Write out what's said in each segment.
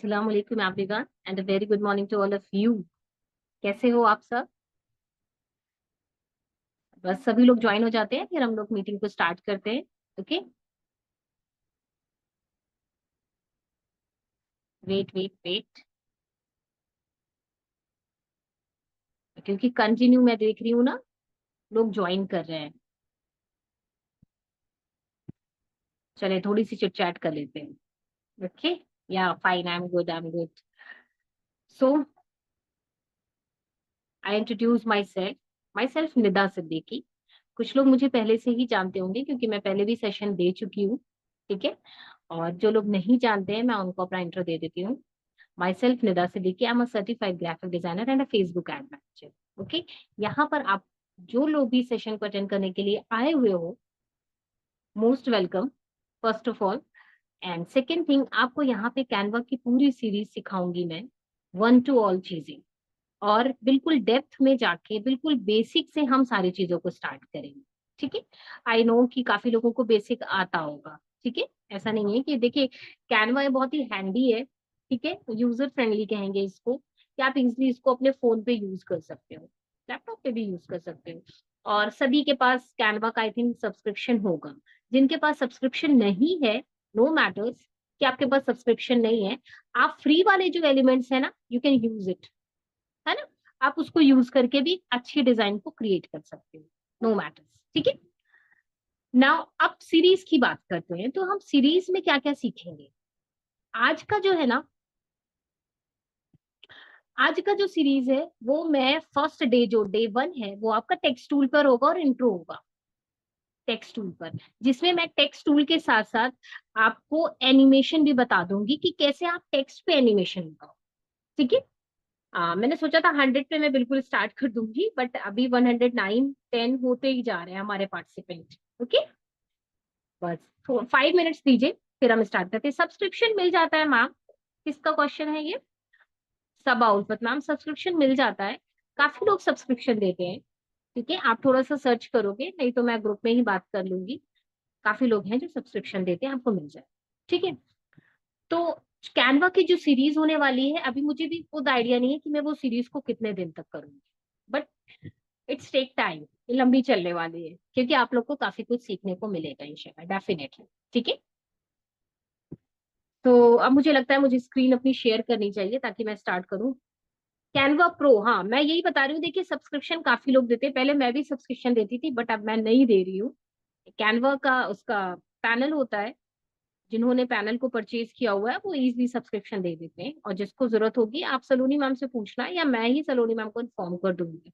अस्सलाम वालेकुम everyone and a very good morning to all of you. कैसे हो आप सब? बस सभी लोग ज्वाइन हो जाते हैं फिर हम लोग मीटिंग को स्टार्ट करते हैं। ओके, वेट वेट वेट, क्योंकि कंटिन्यू मैं देख रही हूँ ना, लोग ज्वाइन कर रहे हैं। चले थोड़ी सी चिट चैट कर लेते हैं। ओके, या fine, I am good. So I introduce my self Nida Siddiqui. कुछ लोग मुझे पहले से ही जानते होंगे क्योंकि मैं पहले भी सेशन दे चुकी हूँ। ठीक है, और जो लोग नहीं जानते हैं मैं उनको अपना इंट्रो दे देती हूँ। Myself Nida Siddiqui, I'm a certified graphic designer and a Facebook ad manager. Okay, यहाँ पर आप जो लोग भी सेशन को अटेंड करने के लिए आए हुए हो, most welcome first of all. And second thing, आपको यहाँ पे कैनवा की पूरी सीरीज सिखाऊंगी मैं, वन टू ऑल चीजें, और बिल्कुल डेप्थ में जाके बिल्कुल बेसिक से हम सारी चीजों को स्टार्ट करेंगे। ठीक है, आई नो कि काफी लोगों को बेसिक आता होगा। ठीक है, ऐसा नहीं है कि देखिए कैनवा बहुत ही हैंडी है। ठीक है, यूजर फ्रेंडली कहेंगे इसको, कि आप इजिली इसको अपने फोन पे यूज कर सकते हो, लैपटॉप पे भी यूज कर सकते हो। और सभी के पास कैनवा का आई थिंक सब्सक्रिप्शन होगा। जिनके पास सब्सक्रिप्शन नहीं है, नो मैटर्स कि आपके पास सब्सक्रिप्शन नहीं है, आप फ्री वाले जो एलिमेंट्स है ना, यू कैन यूज इट, है ना। आप उसको यूज करके भी अच्छी डिजाइन को क्रिएट कर सकते हो, नो मैटर्स। ठीक है, नाउ अब सीरीज की बात करते हैं, तो हम सीरीज में क्या क्या सीखेंगे। आज का जो है ना, आज का जो सीरीज है वो मैं फर्स्ट डे, जो डे वन है वो आपका टेक्स्ट टूल पर होगा और इंट्रो होगा टेक्स्ट टूल पर, जिसमें मैं टेक्स्ट टूल के साथ साथ आपको एनिमेशन भी बता दूंगी कि कैसे आप टेक्स्ट पे एनिमेशन लगाओ। ठीक है, मैंने सोचा था 100 पे मैं बिल्कुल स्टार्ट कर दूंगी, बट अभी 109 10 होते ही जा रहे हैं हमारे पार्टिसिपेंट। ओके, बस 5 मिनट्स दीजिए फिर हम स्टार्ट करते हैं। सब्सक्रिप्शन मिल जाता है मैम? किसका क्वेश्चन है ये? सबा उल्फत मैम, सब्सक्रिप्शन मिल जाता है। काफी लोग सब्सक्रिप्शन देते हैं। ठीक है, आप थोड़ा सा सर्च करोगे, नहीं तो मैं ग्रुप में ही बात कर लूंगी। काफी लोग हैं जो सब्सक्रिप्शन देते हैं, आपको मिल जाए। ठीक है, तो कैनवा की जो सीरीज होने वाली है, अभी मुझे भी खुद आइडिया नहीं है कि मैं वो सीरीज को कितने दिन तक करूंगी, बट इट्स टेक टाइम, ये लंबी चलने वाली है, क्योंकि आप लोग को काफी कुछ सीखने को मिलेगा इंशाल्लाह, डेफिनेटली। ठीक है, तो अब मुझे लगता है मुझे स्क्रीन अपनी शेयर करनी चाहिए ताकि मैं स्टार्ट करूं। कैनवा प्रो, हाँ मैं यही बता रही हूँ, देखिए सब्सक्रिप्शन काफी लोग देते हैं, पहले मैं भी सब्सक्रिप्शन देती थी बट अब मैं नहीं दे रही हूँ। कैनवा का उसका पैनल होता है, जिन्होंने पैनल को परचेज किया हुआ है वो इजीली सब्सक्रिप्शन दे देते हैं, और जिसको जरूरत होगी आप सलोनी मैम से पूछना, या मैं ही सलोनी मैम को इन्फॉर्म कर दूंगी।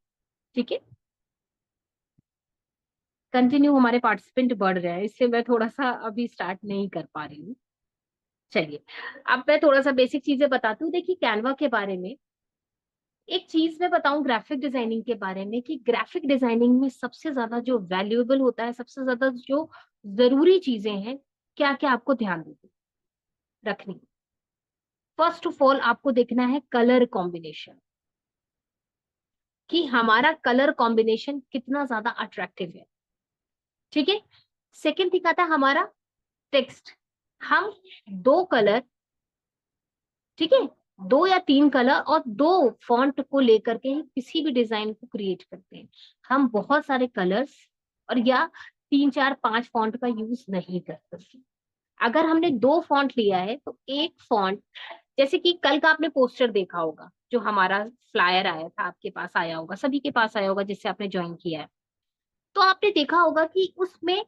ठीक है, कंटिन्यू हमारे पार्टिसिपेंट बढ़ रहे हैं, इसलिए मैं थोड़ा सा अभी स्टार्ट नहीं कर पा रही हूँ। चलिए, अब मैं थोड़ा सा बेसिक चीजें बताती हूँ। देखिए कैनवा के बारे में एक चीज मैं बताऊं ग्राफिक डिजाइनिंग के बारे में, कि ग्राफिक डिजाइनिंग में सबसे ज्यादा जो वैल्यूएबल होता है, सबसे ज्यादा जो जरूरी चीजें हैं, क्या क्या आपको ध्यान रखनी। फर्स्ट ऑफ ऑल आपको देखना है कलर कॉम्बिनेशन, कि हमारा कलर कॉम्बिनेशन कितना ज्यादा अट्रैक्टिव है। ठीक है, सेकेंड थिंग आता है हमारा टेक्स्ट। हम दो कलर, ठीक है, दो या तीन कलर और दो फॉन्ट को लेकर के ही किसी भी डिजाइन को क्रिएट करते हैं। हम बहुत सारे कलर्स और या तीन चार पांच फॉन्ट का यूज नहीं करते। अगर हमने दो फॉन्ट लिया है तो एक फॉन्ट, जैसे कि कल का आपने पोस्टर देखा होगा, जो हमारा फ्लायर आया था, आपके पास आया होगा, सभी के पास आया होगा जिससे आपने ज्वाइन किया है, तो आपने देखा होगा कि उसमें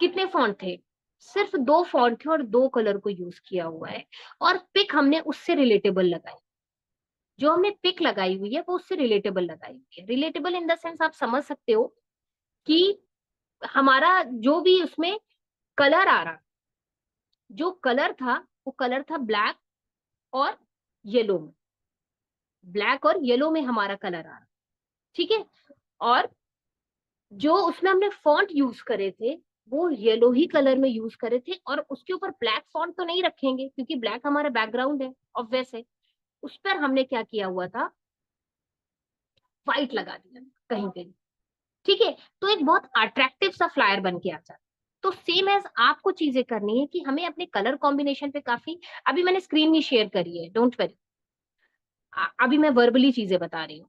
कितने फॉन्ट थे? सिर्फ दो फॉन्ट थे और दो कलर को यूज किया हुआ है, और पिक हमने उससे रिलेटेबल लगाई। जो हमने पिक लगाई हुई है वो उससे रिलेटेबल लगाई हुई है। रिलेटेबल इन द सेंस आप समझ सकते हो कि हमारा जो भी उसमें कलर आ रहा, जो कलर था वो कलर था ब्लैक और येलो में, ब्लैक और येलो में हमारा कलर आ रहा। ठीक है, और जो उसमें हमने फॉन्ट यूज करे थे वो येलो ही कलर में यूज करे थे, और उसके ऊपर ब्लैक फॉन्ट तो नहीं रखेंगे क्योंकि ब्लैक हमारा बैकग्राउंड है ऑब्वियस है। उस पर हमने क्या किया हुआ था, व्हाइट लगा दिया कहीं कहीं। ठीक है, तो एक बहुत अट्रैक्टिव सा फ्लायर बन के आ जाता है। तो सेम एज आपको चीजें करनी है कि हमें अपने कलर कॉम्बिनेशन पे काफी, अभी मैंने स्क्रीन भी शेयर करी है, डोंट वरी, अभी मैं वर्बली चीजें बता रही हूँ,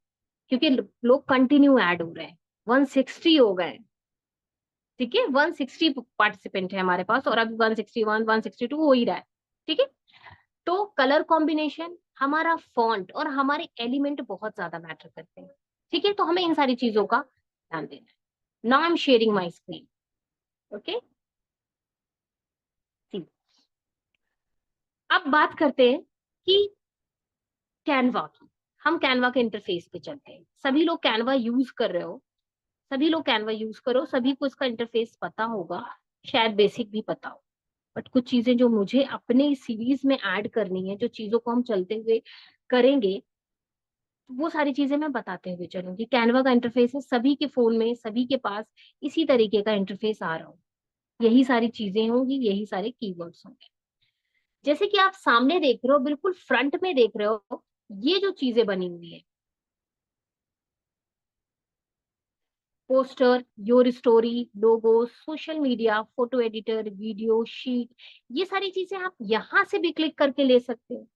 क्योंकि लोग कंटिन्यू ऐड हो रहे हैं, 160 हो गए, ठीक है, 160 पार्टिसिपेंट है हमारे पास, और अभी 161 162 हो ही रहा है, ठीक है। तो कलर कॉम्बिनेशन, हमारा फॉन्ट और हमारे एलिमेंट बहुत ज्यादा मैटर करते हैं, ठीक है, तो हमें इन सारी चीजों का ध्यान देना है। Now I am sharing my screen, okay. अब बात करते हैं कि कैनवा की, हम कैनवा के इंटरफेस पे चलते हैं। सभी लोग कैनवा यूज कर रहे हो, सभी लोग कैनवा यूज करो, सभी को इसका इंटरफेस पता होगा, शायद बेसिक भी पता हो, बट कुछ चीजें जो मुझे अपने सीरीज में ऐड करनी है, जो चीजों को हम चलते हुए करेंगे, वो सारी चीजें मैं बताते हुए चलूंगी। कैनवा का इंटरफेस है, सभी के फोन में, सभी के पास इसी तरीके का इंटरफेस आ रहा हो, यही सारी चीजें होंगी, यही सारे कीवर्ड्स होंगे। जैसे कि आप सामने देख रहे हो, बिल्कुल फ्रंट में देख रहे हो, ये जो चीजें बनी हुई है, poster, your story, logo, social media, photo editor, video sheet, ये सारी चीजें आप यहाँ से भी क्लिक करके ले सकते हो,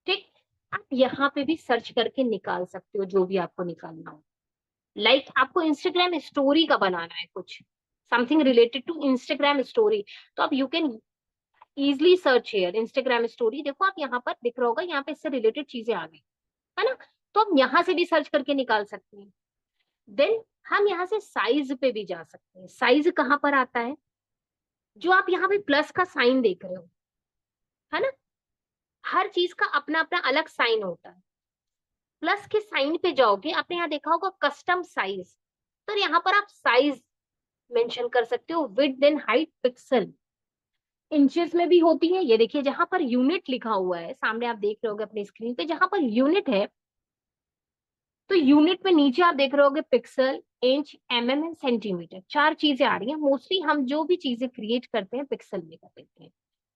ठीक। आप यहाँ पे भी सर्च करके निकाल सकते हो जो भी आपको निकालना हो। आपको इंस्टाग्राम स्टोरी का बनाना है कुछ, something related to Instagram story, तो आप you can easily search here Instagram story. देखो आप यहाँ पर दिख रहा होगा, यहाँ पे इससे रिलेटेड चीजें आ गई, है ना, तो हम यहाँ से भी सर्च करके निकाल सकते हैं। देन हम यहाँ से साइज पे भी जा सकते हैं। साइज कहाँ पर आता है, जो आप यहाँ पे प्लस का साइन देख रहे हो, है ना, हर चीज का अपना अपना अलग साइन होता है। प्लस के साइन पे जाओगे, आपने यहाँ देखा होगा कस्टम साइज, तो यहाँ पर आप साइज मेंशन कर सकते हो, width and height pixel, inches में भी होती है। ये देखिए जहां पर यूनिट लिखा हुआ है, सामने आप देख रहे होगे अपनी स्क्रीन पे, जहां पर यूनिट है, तो यूनिट में नीचे आप देख रहे होगे pixel, inch, MM and centimetre, चार चीजें आ रही हैं। मोस्टली हम जो भी चीजें क्रिएट करते हैं पिक्सल में कर देते हैं।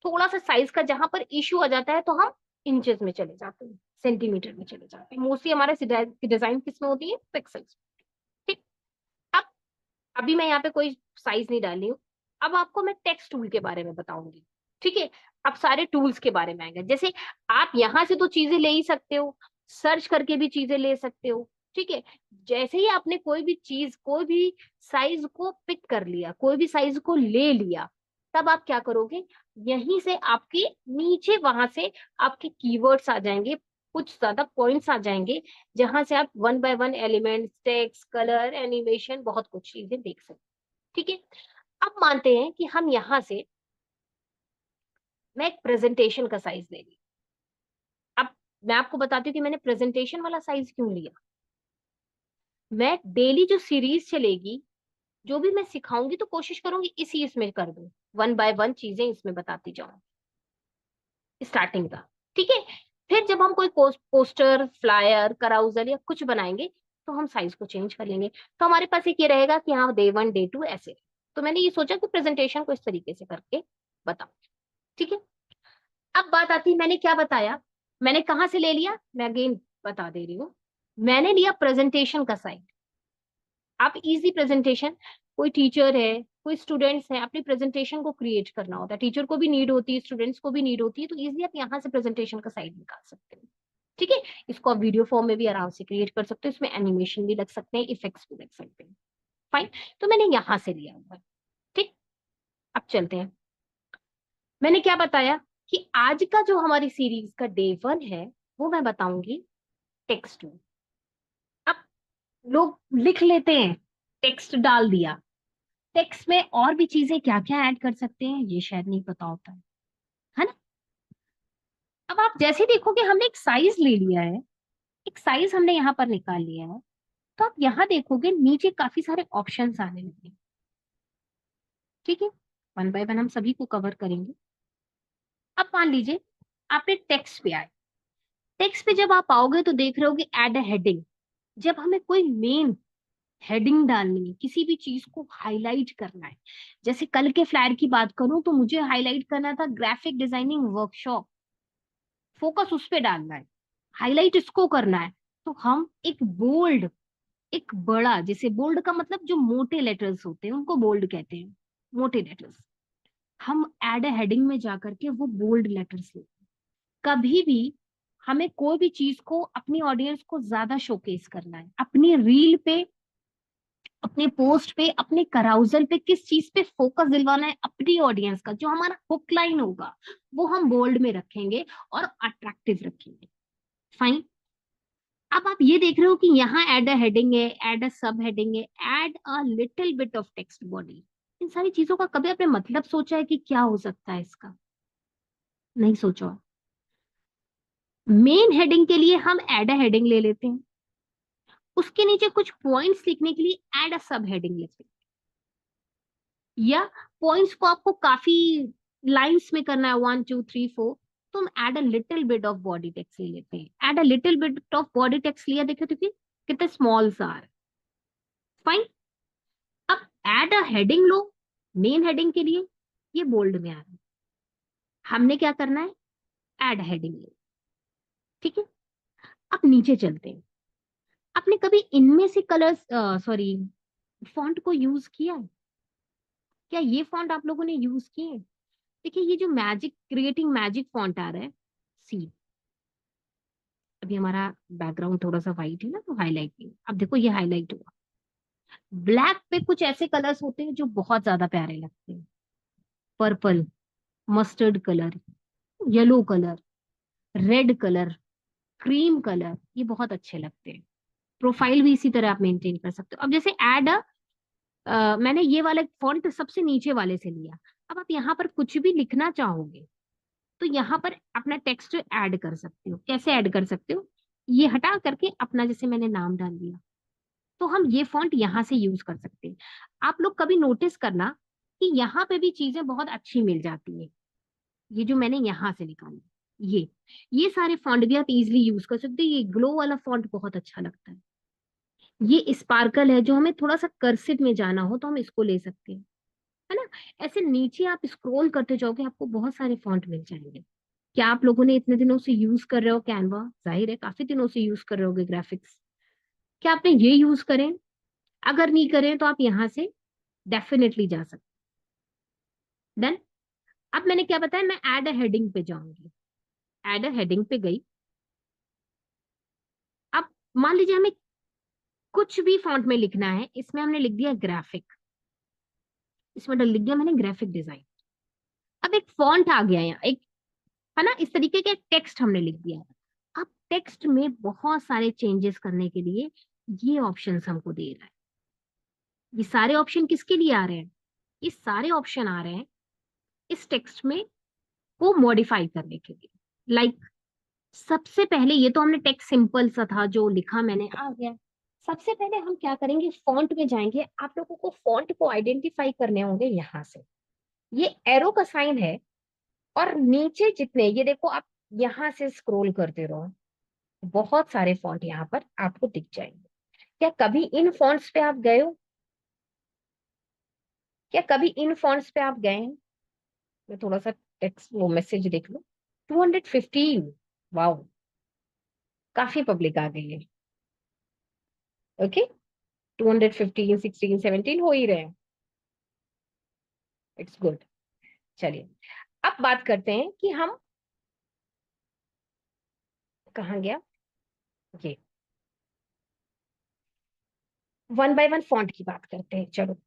थोड़ा सा साइज का जहां पर इश्यू आ जाता है तो हम इंचेस में चले जाते हैं, सेंटीमीटर में चले जाते हैं। मोस्टली हमारे डिजाइन किसमें होती है, पिक्सल्स, ठीक। अब अभी मैं यहाँ पे कोई साइज नहीं डाल रही हूँ। अब आपको मैं टेक्स्ट टूल के बारे में बताऊंगी, ठीक है। अब सारे टूल्स के बारे में आएंगे, जैसे आप यहाँ से तो चीजें ले ही सकते हो, सर्च करके भी चीजें ले सकते हो, ठीक है। जैसे ही आपने कोई भी चीज, कोई भी साइज को पिक कर लिया, कोई भी साइज को ले लिया, तब आप क्या करोगे, यहीं से आपके नीचे वहां से आपके कीवर्ड्स आ जाएंगे, कुछ ज्यादा पॉइंट्स आ जाएंगे, जहां से आप one by one element, text, colour, animation, बहुत कुछ चीजें देख सकते हैं, ठीक है। अब मानते हैं कि हम यहां से, मैं एक प्रेजेंटेशन का साइज ले ली। अब मैं आपको बताती हूँ कि मैंने प्रेजेंटेशन वाला साइज क्यों लिया। मैं डेली जो सीरीज चलेगी, जो भी मैं सिखाऊंगी, तो कोशिश करूंगी इसी इसमें कर दूं, वन बाय वन चीजें इसमें बताती जाऊं, स्टार्टिंग का, ठीक है। फिर जब हम कोई पोस्टर, फ्लायर, कराउजल या कुछ बनाएंगे, तो हम साइज को चेंज कर लेंगे। तो हमारे पास एक ये रहेगा कि हाँ डे 1 डे 2 ऐसे। तो मैंने ये सोचा कि प्रेजेंटेशन को इस तरीके से करके बताऊं, ठीक है। अब बात आती है, मैंने क्या बताया, मैंने कहाँ से ले लिया, मैं अगेन बता दे रही हूँ। मैंने लिया प्रेजेंटेशन का साइज। आप इजी प्रेजेंटेशन, कोई टीचर है, कोई स्टूडेंट्स है, अपनी प्रेजेंटेशन को क्रिएट करना होता है, टीचर को भी नीड होती है, स्टूडेंट्स को भी नीड होती है, तो इजीली आप यहाँ से प्रेजेंटेशन का साइज निकाल सकते हो, ठीक है। इसको आप वीडियो फॉर्म में भी आराम से क्रिएट कर सकते हो, इसमें एनिमेशन भी लग सकते हैं, इफेक्ट्स भी लग सकते हैं, फाइन। तो मैंने यहाँ से लिया हुआ है, ठीक। अब चलते हैं, मैंने क्या बताया कि आज का जो हमारी सीरीज का डे 1 है, वो मैं बताऊंगी टेक्स्ट में। अब लोग लिख लेते हैं, टेक्स्ट डाल दिया, टेक्स्ट में और भी चीजें क्या क्या ऐड कर सकते हैं ये शायद नहीं पता होता है ना। अब आप जैसे देखोगे हमने एक साइज ले लिया है, एक साइज हमने यहाँ पर निकाल लिया है, तो आप यहाँ देखोगे नीचे काफी सारे ऑप्शंस आने लगे, ठीक है। वन बाय वन हम सभी को कवर करेंगे। अब मान लीजिए आपने टेक्स्ट पे आए, टेक्स्ट पे जब आप आओगे तो देख रहे होगे एड हेडिंग। जब हमें कोई मेन हेडिंग डालनी है, किसी भी चीज को हाईलाइट करना है, जैसे कल के फ्लायर की बात करूं तो मुझे हाईलाइट करना था ग्राफिक डिजाइनिंग वर्कशॉप, फोकस उस पे डालना है, हाईलाइट इसको करना है, तो हम एक बोल्ड, एक बड़ा, जैसे बोल्ड का मतलब जो मोटे लेटर्स होते हैं उनको बोल्ड कहते हैं, मोटे लेटर्स, हम एड हेडिंग में जाकर के वो बोल्ड लेटर्स लेते हैं। कभी भी हमें कोई भी चीज को अपनी ऑडियंस को ज्यादा शोकेस करना है, अपनी रील पे, अपने पोस्ट पे, अपने कराउजल पे, किस चीज पे फोकस दिलवाना है अपनी ऑडियंस का, जो हमारा हुक लाइन होगा वो हम बोल्ड में रखेंगे और अट्रैक्टिव रखेंगे। फाइन। अब आप ये देख रहे हो कि यहाँ एड अ हेडिंग है, एड अ सब हेडिंग है, add a little bit of text body. इन सारी चीजों का कभी आपने मतलब सोचा है कि क्या हो सकता है इसका? नहीं सोचा। मेन हेडिंग के लिए हम एड अ हेडिंग ले लेते हैं, उसके नीचे कुछ पॉइंट्स लिखने के लिए एड अ सब हेडिंग लेते हैं, या पॉइंट्स को आपको काफी लाइंस में करना है, 1 2 3 4, तो हम add a little bit of body text ले लेते हैं। Add a little bit of body text लिया, देखो तो कितने स्मॉल सा आ रहा है। फाइन। अब एड अ हेडिंग लो मेन हेडिंग के लिए, ये बोल्ड में आ रहा है। हमने क्या करना है? एड हेडिंग ले। ठीक है। अब नीचे चलते हैं। आपने कभी इनमें से कलर्स, सॉरी, फॉन्ट को यूज किया है? क्या ये फॉन्ट आप लोगों ने यूज किए हैं? देखिए ये जो मैजिक क्रिएटिंग मैजिक फॉन्ट आ रहा है, सी, अभी हमारा बैकग्राउंड थोड़ा सा व्हाइट है ना, तो हाईलाइटिंग, अब देखो ये हाईलाइट हुआ। ब्लैक पे कुछ ऐसे कलर्स होते हैं जो बहुत ज्यादा प्यारे लगते हैं। Purple, mustard colour, yellow colour, red colour, cream colour, ये बहुत अच्छे लगते हैं। प्रोफाइल भी इसी तरह आप मेंटेन कर सकते हो। अब जैसे ऐड मैंने ये वाला फॉन्ट सबसे नीचे वाले से लिया। अब आप यहाँ पर कुछ भी लिखना चाहोगे तो यहाँ पर अपना टेक्स्ट ऐड कर सकते हो। कैसे ऐड कर सकते हो? ये हटा करके अपना, जैसे मैंने नाम डाल दिया, तो हम ये फॉन्ट यहाँ से यूज कर सकते हैं। आप लोग कभी नोटिस करना कि यहाँ पे भी चीजें बहुत अच्छी मिल जाती है। ये जो मैंने यहाँ से निकाली, ये सारे फॉन्ट भी आप इजिली यूज कर सकते हो। ये ग्लो वाला फॉन्ट बहुत अच्छा लगता है। ये स्पार्कल है, जो हमें थोड़ा सा कर्सिव में जाना हो तो हम इसको ले सकते हैं, है ना। ऐसे नीचे आप स्क्रॉल करते जाओगे, आपको बहुत सारे फॉन्ट मिल जाएंगे। क्या आप लोगों ने इतने दिनों से यूज कर रहे हो कैनवा? जाहिर है काफी दिनों से यूज कर रहे होगे ग्राफिक्स। क्या आपने ये यूज करें? अगर नहीं करें तो आप यहाँ से डेफिनेटली जा सकते। देन अब मैंने क्या बताया, मैं एड अ हेडिंग पे जाऊंगी। एड अ हेडिंग पे गई। अब मान लीजिए हमें कुछ भी फॉन्ट में लिखना है, इसमें हमने लिख दिया ग्राफिक, इसमें लिख दिया मैंने ग्राफिक डिजाइन। अब एक फॉन्ट आ गया यहाँ, एक, है ना, इस तरीके का एक टेक्स्ट हमने लिख दिया। अब टेक्स्ट में बहुत सारे चेंजेस करने के लिए ये ऑप्शंस हमको दे रहा है। ये सारे ऑप्शन किसके लिए आ रहे हैं? ये सारे ऑप्शन आ रहे हैं इस टेक्स्ट में को मॉडिफाई करने के लिए। लाइक सबसे पहले, ये तो हमने टेक्स्ट सिंपल सा था जो लिखा मैंने, आ गया। सबसे पहले हम क्या करेंगे, फॉन्ट में जाएंगे। आप लोगों को फॉन्ट को आइडेंटिफाई करने होंगे यहाँ से। ये एरो का साइन है, और नीचे जितने, ये देखो आप यहाँ से स्क्रॉल करते रहो, बहुत सारे फॉन्ट यहाँ पर आपको दिख जाएंगे। क्या कभी इन फॉन्ट्स पे आप गए हो? क्या कभी इन फॉन्ट्स पे आप गए हैं? मैं थोड़ा सा टेक्स्ट वो मैसेज देख लो। 215, वाओ, काफी पब्लिक आ गई है। ओके, 215, 16, 17 हो ही रहे हैं। It's good. चलिए, अब बात करते हैं कि हम कहाँ गया ये, वन बाय वन फॉन्ट की बात करते हैं। चलो,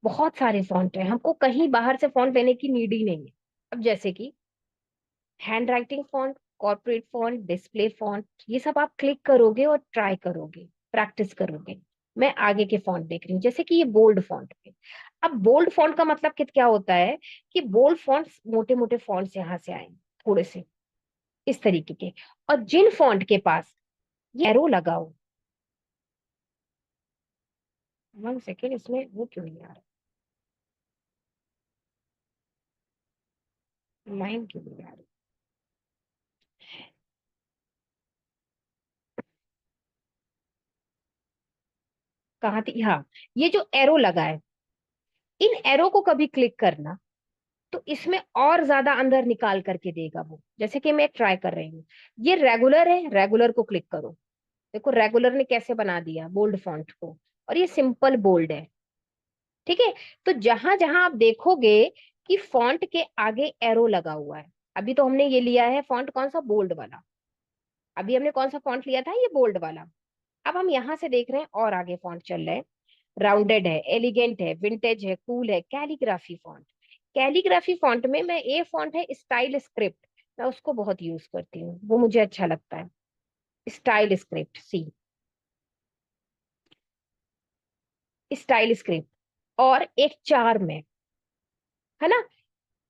बहुत सारे फॉन्ट है, हमको कहीं बाहर से फॉन्ट लेने की नीड ही नहीं है। अब जैसे कि hand writing font, corporate font, display font, ये सब आप क्लिक करोगे और ट्राई करोगे, प्रैक्टिस करोगे। मैं आगे के फॉन्ट देख रही हूँ, जैसे कि ये बोल्ड फॉन्ट पे। अब बोल्ड फॉन्ट का मतलब क्या होता है कि बोल्ड फॉन्ट्स, मोटे मोटे फॉन्ट्स यहाँ से आए, थोड़े से इस तरीके के। और जिन फॉन्ट के पास ये एरो लगाओ, 1 सेकेंड, इसमें वो क्यों नहीं आ रहा, लाइन क्यों नहीं आ रही? कहाँ थी? हाँ, ये जो एरो लगा है, इन एरो को कभी क्लिक करना तो इसमें और ज्यादा अंदर निकाल करके देगा वो। जैसे कि मैं ट्राई कर रही हूँ, ये रेगुलर है, रेगुलर को क्लिक करो, देखो रेगुलर ने कैसे बना दिया बोल्ड फॉन्ट को, और ये सिंपल बोल्ड है। ठीक है। तो जहां जहां आप देखोगे कि फॉन्ट के आगे एरो लगा हुआ है। अभी तो हमने ये लिया है फॉन्ट कौन सा, बोल्ड वाला। अभी हमने कौन सा फॉन्ट लिया था, ये बोल्ड वाला। अब हम यहाँ से देख रहे हैं और आगे फॉन्ट चल रहे हैं। राउंडेड है, एलिगेंट है, विंटेज है, कूल है, कैलीग्राफी फॉन्ट। कैलीग्राफी फॉन्ट में मैं, ए फॉन्ट है स्टाइल स्क्रिप्ट, मैं उसको बहुत यूज करती हूँ, वो मुझे अच्छा लगता है। स्टाइल स्क्रिप्ट सी, स्टाइल स्क्रिप्ट। और एक चार में, है ना,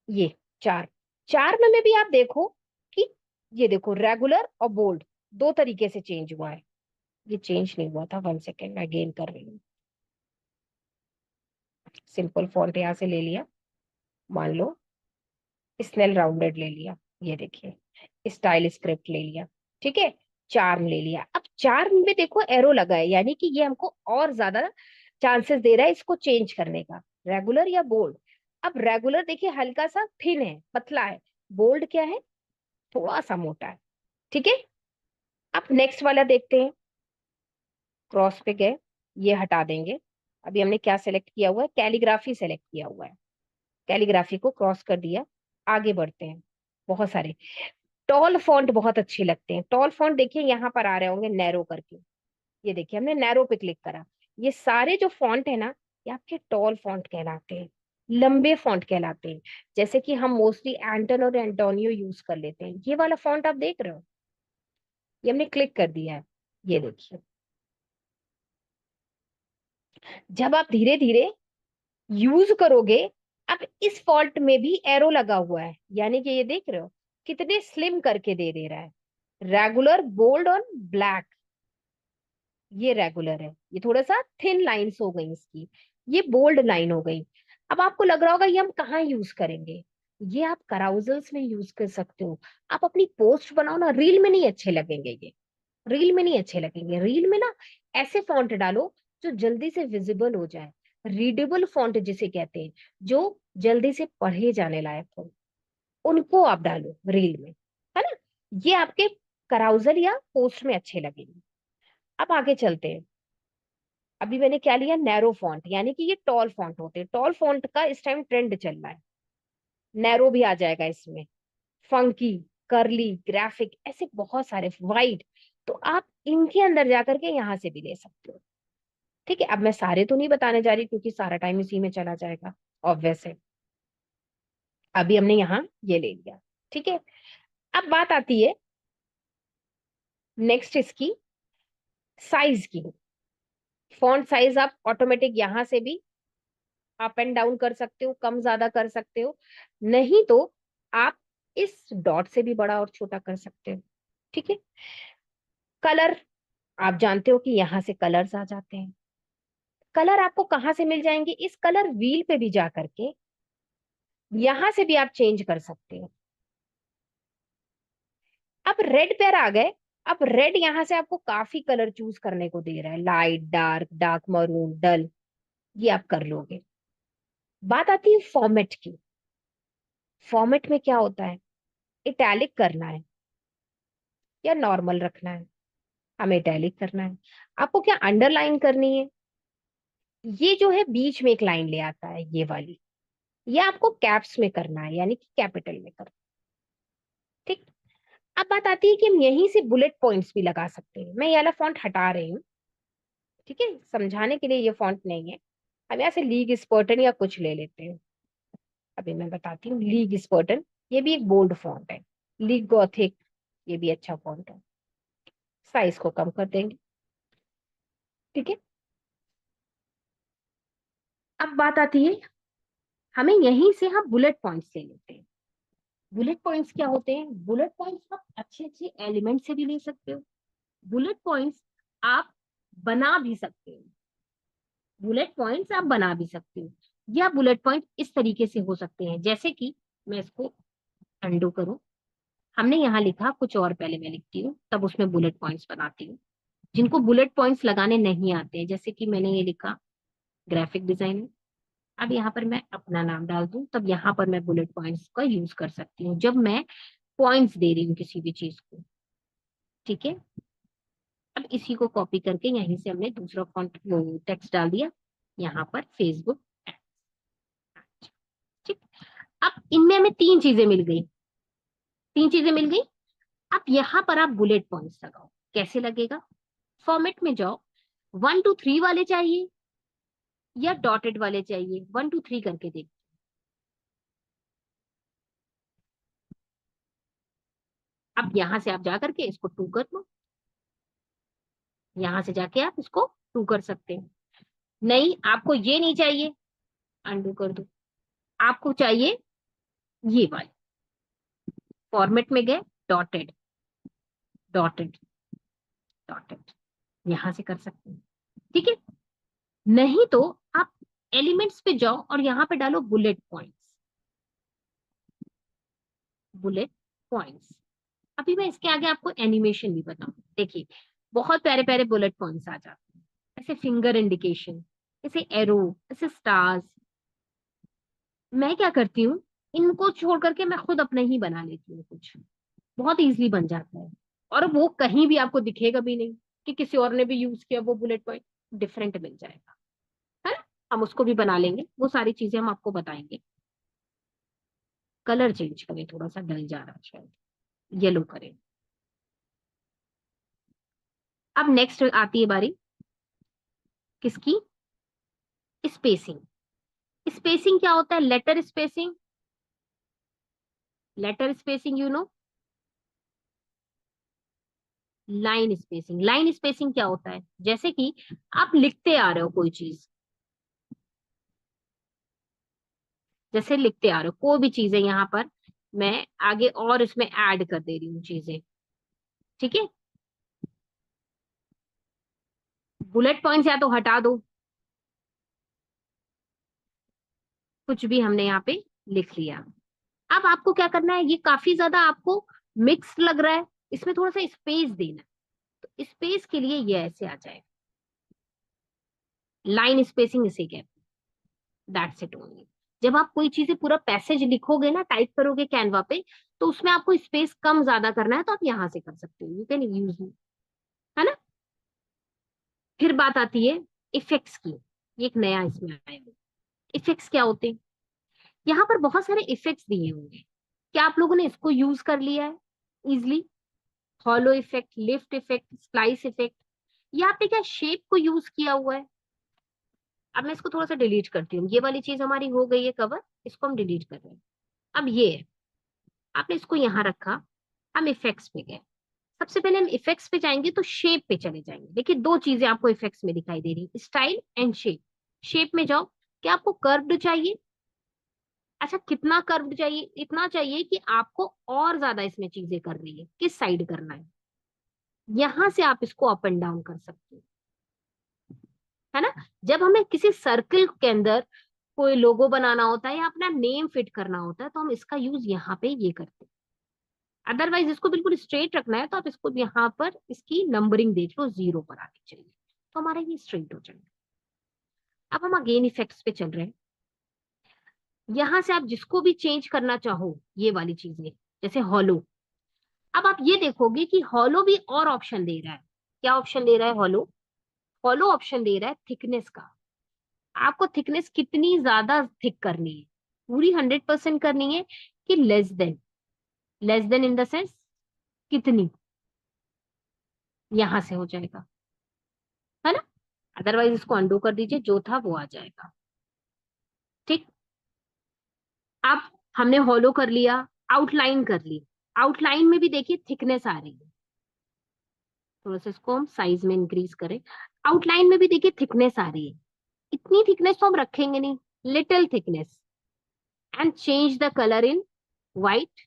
ये चार, चार में भी आप देखो कि ये देखो रेगुलर और बोल्ड दो तरीके से चेंज हुआ है। ये चेंज नहीं हुआ था, 1 सेकेंड मैं गेन कर रही हूँ। सिंपल फॉन्ट यहाँ से ले लिया, मान लो स्नेल राउंडेड ले लिया, ये देखिए स्टाइल स्क्रिप्ट ले लिया, ठीक है, चार्म ले लिया। अब चार्म में देखो एरो लगा है, यानी कि ये हमको और ज्यादा चांसेस दे रहा है इसको चेंज करने का, रेगुलर या बोल्ड। अब रेगुलर देखिए हल्का सा थिन है, पतला है। बोल्ड क्या है, थोड़ा सा मोटा है, ठीक है। अब नेक्स्ट वाला देखते हैं, क्रॉस पे गए, ये हटा देंगे। अभी हमने क्या सेलेक्ट किया हुआ है, कैलीग्राफी सेलेक्ट किया हुआ है, कैलीग्राफी को क्रॉस कर दिया। आगे बढ़ते हैं, बहुत सारे टॉल फॉन्ट बहुत अच्छे लगते हैं। टॉल फॉन्ट देखिए यहाँ पर आ रहे होंगे नैरो करके, ये देखिए हमने नैरो पे क्लिक करा। ये सारे जो फॉन्ट है ना, ये आपके टॉल फॉन्ट कहलाते हैं, लंबे फॉन्ट कहलाते हैं। जैसे कि हम मोस्टली एंटन और एंटोनियो यूज कर लेते हैं। ये वाला फॉन्ट आप देख रहे हो, ये हमने क्लिक कर दिया है, ये देखिए। जब आप धीरे धीरे यूज करोगे, अब इस फॉल्ट में भी एरो लगा हुआ है, यानी कि ये देख रहे हो कितने स्लिम करके दे दे रहा है। रेगुलर, बोल्ड और ब्लैक, ये रेगुलर है, ये थोड़ा सा थिन लाइंस हो गई इसकी, ये बोल्ड लाइन हो गई। अब आपको लग रहा होगा ये हम कहाँ यूज करेंगे, ये आप कराउजल्स में यूज कर सकते हो। आप अपनी पोस्ट बनाओ ना, रील में नहीं अच्छे लगेंगे ये, रील में नहीं अच्छे लगेंगे। रील में ना ऐसे फॉन्ट डालो जो जल्दी से विजिबल हो जाए, रीडेबल फॉन्ट जिसे कहते हैं, जो जल्दी से पढ़े जाने लायक हो, उनको आप डालो रील में, है ना। ये आपके कराउजल या पोस्ट में अच्छे लगेंगे। अब आगे चलते हैं। अभी मैंने क्या लिया, नैरो फॉन्ट, यानी कि ये टॉल फॉन्ट होते हैं। टॉल फॉन्ट का इस टाइम ट्रेंड चल रहा है, नैरो भी आ जाएगा इसमें, फंकी, करली, ग्राफिक, ऐसे बहुत सारे, वाइड। तो आप इनके अंदर जाकर के यहाँ से भी ले सकते हो, ठीक है। अब मैं सारे तो नहीं बताने जा रही क्योंकि सारा टाइम इसी में चला जाएगा ऑब्वियस है। अभी हमने यहाँ ये ले लिया, ठीक है। अब बात आती है नेक्स्ट इसकी साइज की। फॉन्ट साइज आप ऑटोमेटिक यहाँ से भी अप एंड डाउन कर सकते हो, कम ज्यादा कर सकते हो, नहीं तो आप इस डॉट से भी बड़ा और छोटा कर सकते हो, ठीक है। कलर, आप जानते हो कि यहाँ से कलर्स आ जाते हैं। कलर आपको कहाँ से मिल जाएंगे, इस कलर व्हील पे भी जा करके यहां से भी आप चेंज कर सकते हो। अब रेड पे आ गए। अब रेड यहाँ से आपको काफी कलर चूज करने को दे रहा है, लाइट, डार्क, डार्क मरून, डल, ये आप कर लोगे। बात आती है फॉर्मेट की। फॉर्मेट में क्या होता है, इटैलिक करना है या नॉर्मल रखना है, हमें इटैलिक करना है। आपको क्या अंडरलाइन करनी है, ये जो है बीच में एक लाइन ले आता है ये वाली, ये आपको कैप्स में करना है, यानी कि कैपिटल में करना है, ठीक। अब बात आती है कि हम यहीं से बुलेट पॉइंट्स भी लगा सकते हैं। मैं ये वाला फॉन्ट हटा रही हूँ, ठीक है, समझाने के लिए ये फॉन्ट नहीं है। हम यहाँ से लीग स्पर्टन या कुछ ले लेते हैं। अभी मैं बताती हूँ, लीग स्पर्टन, ये भी एक बोल्ड फॉन्ट है। लीग गॉथिक, ये भी अच्छा फॉन्ट है। साइज को कम कर देंगे, ठीक है। अब बात आती है, हमें यहीं से हम बुलेट पॉइंट्स ले लेते हैं। बुलेट पॉइंट्स क्या होते हैं, बुलेट पॉइंट्स आप अच्छे अच्छे एलिमेंट से भी ले सकते हो। बुलेट पॉइंट्स आप बना भी सकते हो, बुलेट पॉइंट्स आप बना भी सकते हो, या बुलेट पॉइंट इस तरीके से हो सकते हैं, जैसे कि मैं इसको अंडू करूं। हमने यहाँ लिखा कुछ और, पहले मैं लिखती हूँ तब उसमें बुलेट पॉइंट्स बनाती हूँ। जिनको बुलेट पॉइंट्स लगाने नहीं आते हैं, जैसे कि मैंने ये लिखा ग्राफिक डिजाइनर, अब यहाँ पर मैं अपना नाम डाल दूं, तब यहाँ पर मैं बुलेट पॉइंट्स का यूज कर सकती हूँ जब मैं पॉइंट्स दे रही हूँ किसी भी चीज को, ठीक है। अब इसी को कॉपी करके यहीं से हमने दूसरा फॉन्ट टेक्स्ट डाल दिया, यहाँ पर फेसबुक, ठीक। अब इनमें हमें तीन चीजें मिल गई, तीन चीजें मिल गई। अब यहाँ पर आप बुलेट पॉइंट्स लगाओ, कैसे लगेगा? फॉर्मेट में जाओ, 1 2 3 वाले चाहिए या डॉटेड वाले चाहिए, 1 2 3 करके देख। अब यहां से आप जा करके इसको 2 कर लो, यहां से जाके आप इसको 2 कर सकते हैं। नहीं आपको ये नहीं चाहिए, अंडू कर दो। आपको चाहिए ये वाले, फॉर्मेट में गए, डॉटेड, डॉटेड, डॉटेड, यहां से कर सकते हैं। ठीक है, नहीं तो आप एलिमेंट्स पे जाओ और यहां पे डालो बुलेट पॉइंट्स, बुलेट पॉइंट्स। अभी मैं इसके आगे आपको एनिमेशन भी बताऊं, देखिए बहुत प्यारे प्यारे बुलेट पॉइंट्स आ जाते हैं, ऐसे फिंगर इंडिकेशन, ऐसे एरो, ऐसे स्टार्स। मैं क्या करती हूँ, इनको छोड़ करके मैं खुद अपने ही बना लेती हूँ कुछ, बहुत इजीली बन जाता है। और वो कहीं भी आपको दिखेगा भी नहीं कि किसी और ने भी यूज किया, वो बुलेट पॉइंट डिफरेंट मिल जाएगा, है ना? हम उसको भी बना लेंगे, वो सारी चीजें हम आपको बताएंगे। कलर चेंज करें, थोड़ा सा डल जा रहा है शायद, येलो करें। अब नेक्स्ट आती है बारी किसकी? स्पेसिंग। स्पेसिंग क्या होता है? Letter spacing, letter spacing you know, line spacing. Line spacing क्या होता है? जैसे कि आप लिखते आ रहे हो कोई चीज, जैसे लिखते आ रहे हो कोई भी चीजें, यहाँ पर मैं आगे और इसमें ऐड कर दे रही हूँ चीजें, ठीक है? बुलेट पॉइंट्स या तो हटा दो, कुछ भी हमने यहाँ पे लिख लिया। अब आपको क्या करना है, ये काफी ज्यादा आपको मिक्स लग रहा है, इसमें थोड़ा सा स्पेस देना है। तो स्पेस के लिए ये ऐसे आ जाए, लाइन स्पेसिंग इसे कहते हैं, दैट्स इट ओनली। जब आप कोई चीजें पूरा पैसेज लिखोगे ना, टाइप करोगे कैनवा पे, तो उसमें आपको स्पेस कम ज्यादा करना है, तो आप यहां से कर सकते हो, यू कैन यूज, है ना? फिर बात आती है इफेक्ट्स की, ये एक नया इसमें आया है। इफेक्ट्स क्या होते हैं? यहाँ पर बहुत सारे इफेक्ट्स दिए होंगे, क्या आप लोगों ने इसको यूज कर लिया है easily? Hollow effect, lift effect, splice effect, या आपने क्या शेप को यूज किया हुआ है? अब मैं इसको थोड़ा सा डिलीट करती हूँ, ये वाली चीज हमारी हो गई है कवर, इसको हम डिलीट कर रहे हैं। अब ये है, आपने इसको यहाँ रखा, हम इफेक्ट्स पे गए। सबसे पहले हम इफेक्ट्स पे जाएंगे तो शेप पे चले जाएंगे। देखिए दो चीजें आपको इफेक्ट्स में दिखाई दे रही, स्टाइल एंड शेप। शेप में जाओ, क्या आपको कर्व्ड चाहिए? अच्छा कितना कर्व्ड चाहिए? इतना चाहिए कि आपको और ज्यादा इसमें चीजें कर रही है, किस साइड करना है, यहां से आप इसको अप एंड डाउन कर सकते हो, है ना? जब हमें किसी सर्कल के अंदर कोई लोगो बनाना होता है या अपना नेम फिट करना होता है, तो हम इसका यूज यहाँ पे ये करते हैं। अदरवाइज इसको बिल्कुल स्ट्रेट रखना है, तो आप इसको यहाँ पर इसकी नंबरिंग देख लो, 0 पर आनी चाहिए, तो हमारा ये स्ट्रेट हो जाएगा। अब हम अगेन इफेक्ट्स पे चल रहे हैं, यहां से आप जिसको भी चेंज करना चाहो ये वाली चीजें, जैसे हॉलो। अब आप ये देखोगे कि हॉलो भी और ऑप्शन दे रहा है। क्या ऑप्शन दे रहा है हॉलो? हॉलो ऑप्शन दे रहा है थिकनेस का। आपको थिकनेस कितनी ज्यादा थिक करनी है? पूरी 100% करनी है कि less than? Less then in the sense कितनी? यहां से हो जाएगा, है ना? अदरवाइज इसको अंडू कर दीजिए, जो था वो आ जाएगा। ठीक, अब हमने हॉलो कर लिया, आउटलाइन कर ली। आउटलाइन में भी देखिए थिकनेस आ रही है, थोड़ा सा इसको हम साइज में इंक्रीज करें। आउटलाइन में भी देखिए थिकनेस आ रही है, इतनी थिकनेस तो हम रखेंगे नहीं, little thickness. And change the colour in white,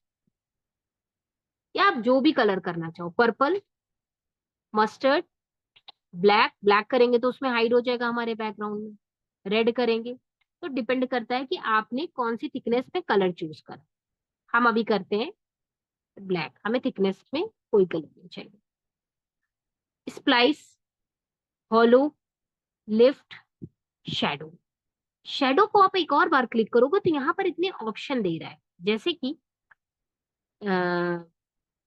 या आप जो भी कलर करना चाहो, पर्पल, मस्टर्ड, ब्लैक। ब्लैक करेंगे तो उसमें हाइड हो जाएगा हमारे बैकग्राउंड में, रेड करेंगे, तो डिपेंड करता है कि आपने कौन सी थिकनेस में कलर चूज करा। हम अभी करते हैं ब्लैक, हमें थिकनेस में कोई कलर नहीं चाहिए। Splice, hollow, lift, shadow. Shadow को आप एक और बार क्लिक करोगे तो यहाँ पर इतने ऑप्शन दे रहा है, जैसे कि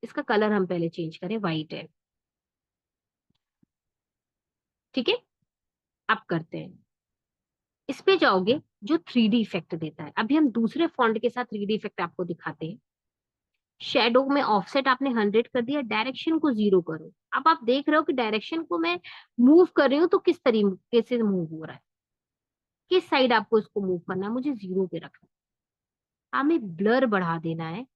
इसका कलर हम पहले चेंज करें, व्हाइट है, ठीक है? अब करते हैं, इस पे जाओगे, जो 3D इफेक्ट देता है। अभी हम दूसरे फॉन्ट के साथ 3D इफेक्ट आपको दिखाते हैं। शेडो में ऑफसेट आपने 100 कर दिया, डायरेक्शन को 0 करो। अब आप देख रहे हो कि डायरेक्शन को मैं मूव कर रही हूँ तो किस तरीके से मूव हो रहा है, किस साइड आपको इसको मूव करना है, मुझे 0 पे रखना है। हमें ब्लर बढ़ा देना है।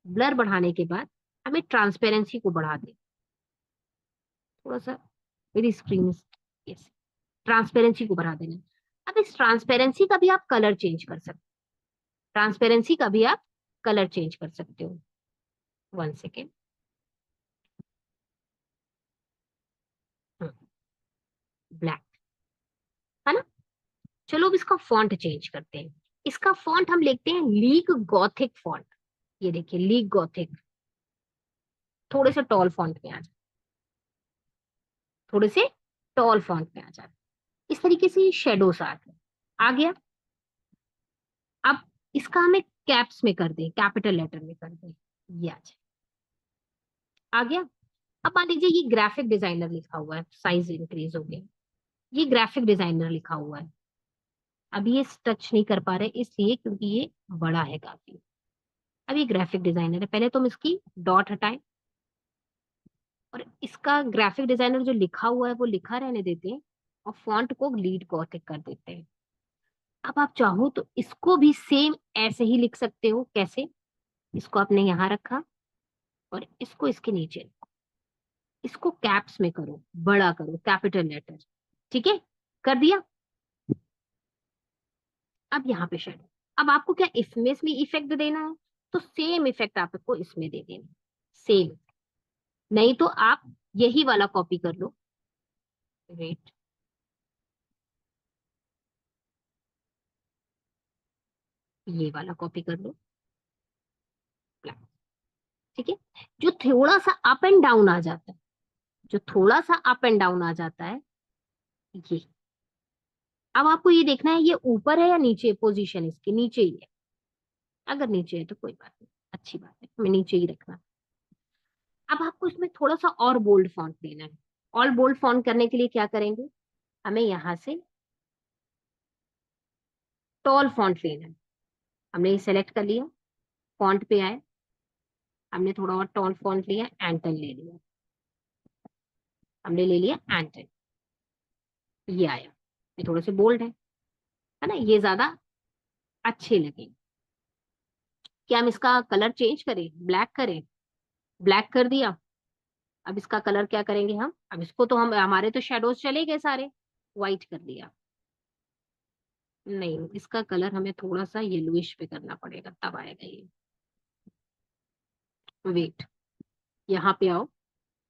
ब्लर बढ़ाने के बाद हमें ट्रांसपेरेंसी को बढ़ा दे थोड़ा सा। मेरी स्क्रीन, यस, ट्रांसपेरेंसी को बढ़ा देना। अब इस ट्रांसपेरेंसी का भी आप कलर चेंज कर सकते हो। ट्रांसपेरेंसी का भी आप कलर चेंज कर सकते हो। 1 सेकेंड। ब्लैक, है ना। चलो अब इसका फॉन्ट चेंज करते हैं। इसका फॉन्ट हम लिखते हैं लीग गॉथिक फॉन्ट। ये देखिए लीग गॉथिक। थोड़े से टॉल फॉन्ट में आ जाए, थोड़े से टॉल फॉन्ट में आ जाए। इस तरीके से शेडोस आ गया। अब इसका हमें कैप्स में कर दें, कैपिटल लेटर में कर दें। ये आ गया। अब मान लीजिए ये ग्राफिक डिजाइनर लिखा हुआ है, साइज इंक्रीज हो गया। ये ग्राफिक डिजाइनर लिखा हुआ है। अभी ये टच नहीं कर पा रहे इसलिए क्योंकि ये बड़ा है काफी। अब ये ग्राफिक डिजाइनर है, पहले तो हम इसकी डॉट हटाएं और इसका ग्राफिक डिजाइनर जो लिखा हुआ है वो लिखा रहने देते हैं और फॉन्ट को लीड गॉथिक कर देते हैं। अब आप चाहो तो इसको भी सेम ऐसे ही लिख सकते हो। कैसे? इसको आपने यहां रखा और इसको इसके नीचे रखो। इसको कैप्स में करो, बड़ा करो, कैपिटल लेटर। ठीक है, कर दिया। अब यहाँ पे शेडो। अब आपको क्या इसमें इसमें इफेक्ट देना है तो सेम इफेक्ट आपको इसमें दे देना, सेम। नहीं तो आप यही वाला कॉपी कर लो। वेट, ये वाला कॉपी कर लो। ठीक है, जो थोड़ा सा अप एंड डाउन आ जाता है, जो थोड़ा सा अप एंड डाउन आ जाता है ये। अब आपको ये देखना है ये ऊपर है या नीचे, पोजीशन इसकी नीचे ही है। अगर नीचे है तो कोई बात नहीं, अच्छी बात है, हमें नीचे ही रखना। अब आपको इसमें थोड़ा सा और बोल्ड फॉन्ट देना है। और बोल्ड फॉन्ट करने के लिए क्या करेंगे, हमें यहां से टॉल फॉन्ट लेना है। हमने ये सेलेक्ट कर लिया, फॉन्ट पे आए, हमने थोड़ा और टॉल फॉन्ट लिया, एंटर ले लिया। हमने ले लिया एंटर, ये आया। ये थोड़े से बोल्ड है ना, ये ज्यादा अच्छे लगे। क्या हम इसका कलर चेंज करें, ब्लैक करें? ब्लैक कर दिया। अब इसका कलर क्या करेंगे हम, अब इसको तो हम, हमारे तो शेडोज चले गए सारे, व्हाइट कर दिया। नहीं, इसका कलर हमें थोड़ा सा येलोइश पे करना पड़ेगा, तब आएगा ये। वेट, यहाँ पे आओ,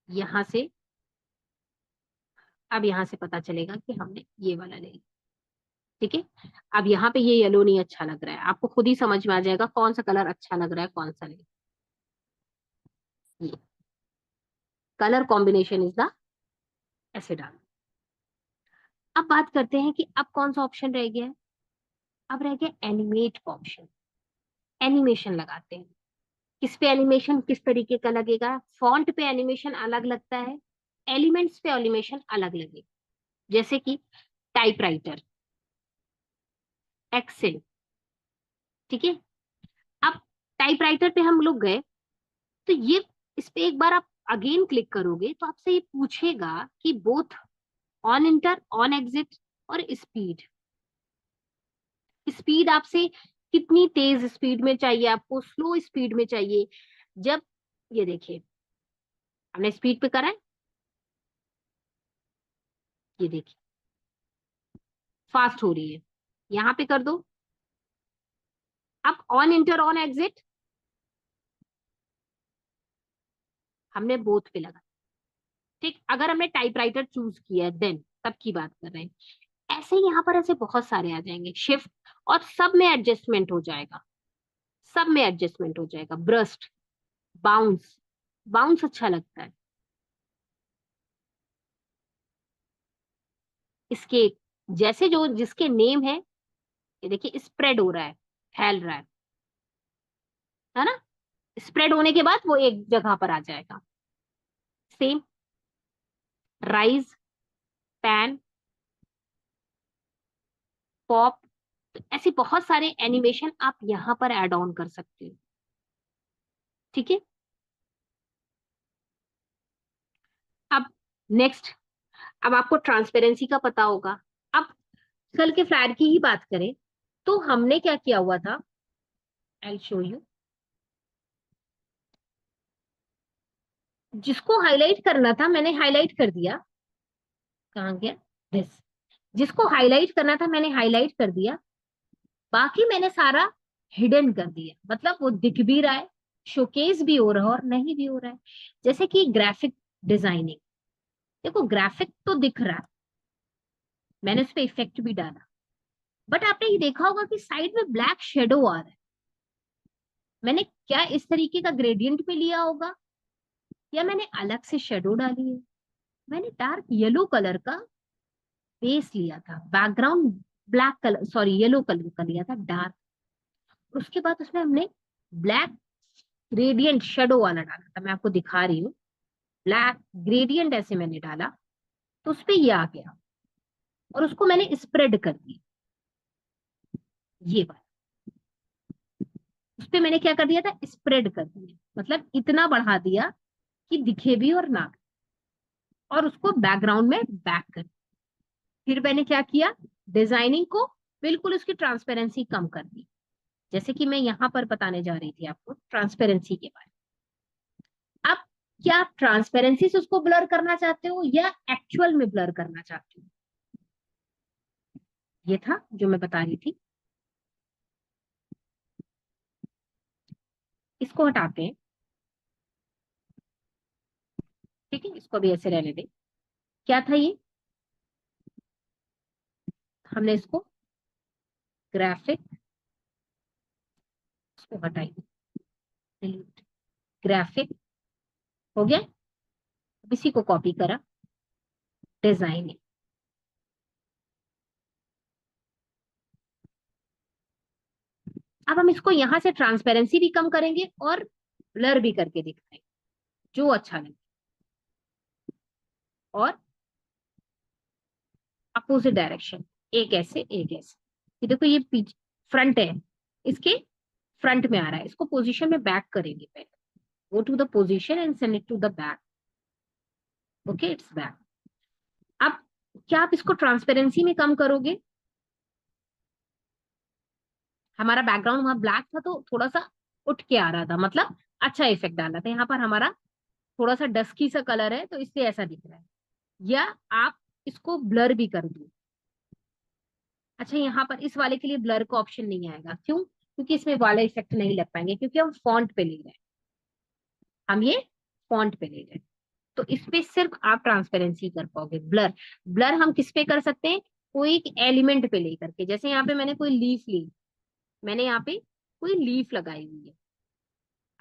यहाँ से। अब यहाँ से पता चलेगा कि हमने ये वाला ले लिया। ठीक है, अब यहाँ पे ये येलो नहीं अच्छा लग रहा है, आपको खुद ही समझ में आ जाएगा कौन सा कलर अच्छा लग रहा है, कौन सा नहीं। ये कलर कॉम्बिनेशन इज द, ऐसे डाल। अब बात करते हैं कि अब कौन सा ऑप्शन रह गया है। अब रह गया एनिमेट का ऑप्शन। एनिमेशन लगाते हैं। किस पे एनिमेशन किस तरीके का लगेगा, फॉन्ट पे एनिमेशन अलग लगता है, एलिमेंट्स पे एनिमेशन अलग लगेगा। जैसे कि टाइपराइटर, एक्सेल। ठीक है, अब टाइपराइटर पे हम लोग गए तो ये, इस पे एक बार आप अगेन क्लिक करोगे तो आपसे ये पूछेगा कि both on inter, on exit और स्पीड। स्पीड आपसे कितनी तेज स्पीड में चाहिए, आपको स्लो स्पीड में चाहिए। जब, ये देखिए, हमने स्पीड पे करा है, ये देखिए फास्ट हो रही है, यहाँ पे कर दो। अब ऑन इंटर, ऑन एग्जिट, हमने बोथ पे लगा। ठीक, अगर हमने टाइपराइटर चूज किया है देन, तब की बात कर रहे हैं। ऐसे ही यहाँ पर ऐसे बहुत सारे आ जाएंगे, शिफ्ट, और सब में एडजस्टमेंट हो जाएगा। सब में एडजस्टमेंट हो जाएगा। ब्रस्ट, बाउंस, बाउंस अच्छा लगता है इसके। जैसे जो जिसके नेम है, ये देखिए स्प्रेड हो रहा है, फैल रहा है ना। स्प्रेड होने के बाद वो एक जगह पर आ जाएगा। सेम, राइज, पैन, पॉप, तो ऐसे बहुत सारे एनिमेशन आप यहाँ पर ऐड ऑन कर सकते हो। ठीक है, अब नेक्स्ट, अब आपको ट्रांसपेरेंसी का पता होगा। अब कल के फ्लैट की ही बात करें तो हमने क्या किया हुआ था, आई शो यू। जिसको हाईलाइट करना था मैंने हाईलाइट कर दिया। कहाँ गया दिस, जिसको हाईलाइट करना था मैंने हाईलाइट कर दिया, बाकी मैंने सारा हिडन कर दिया। मतलब वो दिख भी रहा है, शोकेस भी हो रहा है और नहीं भी हो रहा है। जैसे कि ग्राफिक डिजाइनिंग, देखो ग्राफिक तो दिख रहा है, मैंने उस पर इफेक्ट भी डाला, बट आपने ये देखा होगा कि साइड में ब्लैक शेडो आ रहा है। मैंने क्या इस तरीके का ग्रेडियंट पे लिया होगा, या मैंने अलग से शेडो डाली है। मैंने डार्क येलो कलर का बेस लिया था, background black colour, sorry yellow colour का लिया था डार्क। उसके बाद उसमें हमने ब्लैक ग्रेडियंट शेडो वाला डाला था, मैं आपको दिखा रही हूँ। ब्लैक ग्रेडियंट ऐसे मैंने डाला तो उस पे ये आ गया, और उसको मैंने स्प्रेड कर दिया, ये बात। उस पे मैंने क्या कर दिया था, स्प्रेड कर दिया, मतलब इतना बढ़ा दिया कि दिखे भी और ना भी। और उसको बैकग्राउंड में बैक कर, फिर मैंने क्या किया, डिजाइनिंग को बिल्कुल उसकी ट्रांसपेरेंसी कम कर दी। जैसे कि मैं यहाँ पर बताने जा रही थी आपको ट्रांसपेरेंसी के बारे में। अब क्या आप ट्रांसपेरेंसी से उसको ब्लर करना चाहते हो या एक्चुअल में ब्लर करना चाहते हो, ये था जो मैं बता रही थी। इसको हटाते हैं, ठीक है, इसको भी ऐसे रहने दें। क्या था ये, हमने इसको ग्राफिक, इसको हटाइए, डिलीट, ग्राफिक हो गया। अब इसी को कॉपी करा, डिजाइनिंग। अब हम इसको यहां से ट्रांसपेरेंसी भी कम करेंगे और ब्लर भी करके दिखाएंगे जो अच्छा लगे। और अपोजिट डायरेक्शन, एक ऐसे एक ऐसे, ये देखो ये पीछे फ्रंट है, इसके फ्रंट में आ रहा है, इसको पोजीशन में बैक करेंगे पहले। Go to the position and send it to the back. Okay, it's back. अब क्या आप इसको ट्रांसपेरेंसी में कम करोगे, हमारा बैकग्राउंड वहां ब्लैक था तो थोड़ा सा उठ के आ रहा था, मतलब अच्छा इफेक्ट डाला था। यहाँ पर हमारा थोड़ा सा डस्की सा कलर है तो इसलिए ऐसा दिख रहा है। या आप इसको ब्लर भी कर दो। अच्छा, यहाँ पर इस वाले के लिए ब्लर का ऑप्शन नहीं आएगा, क्यों, क्योंकि इसमें वाले इफेक्ट नहीं लग पाएंगे, क्योंकि हम फॉन्ट पे ले रहे हैं, हम ये फॉन्ट पे ले रहे हैं। तो इस पे सिर्फ आप ट्रांसपेरेंसी कर पाओगे। ब्लर, ब्लर हम किस पे कर सकते हैं, कोई एक एलिमेंट पे लेकर के। जैसे यहाँ पे मैंने कोई लीफ ली, मैंने यहाँ पे कोई लीफ लगाई हुई है।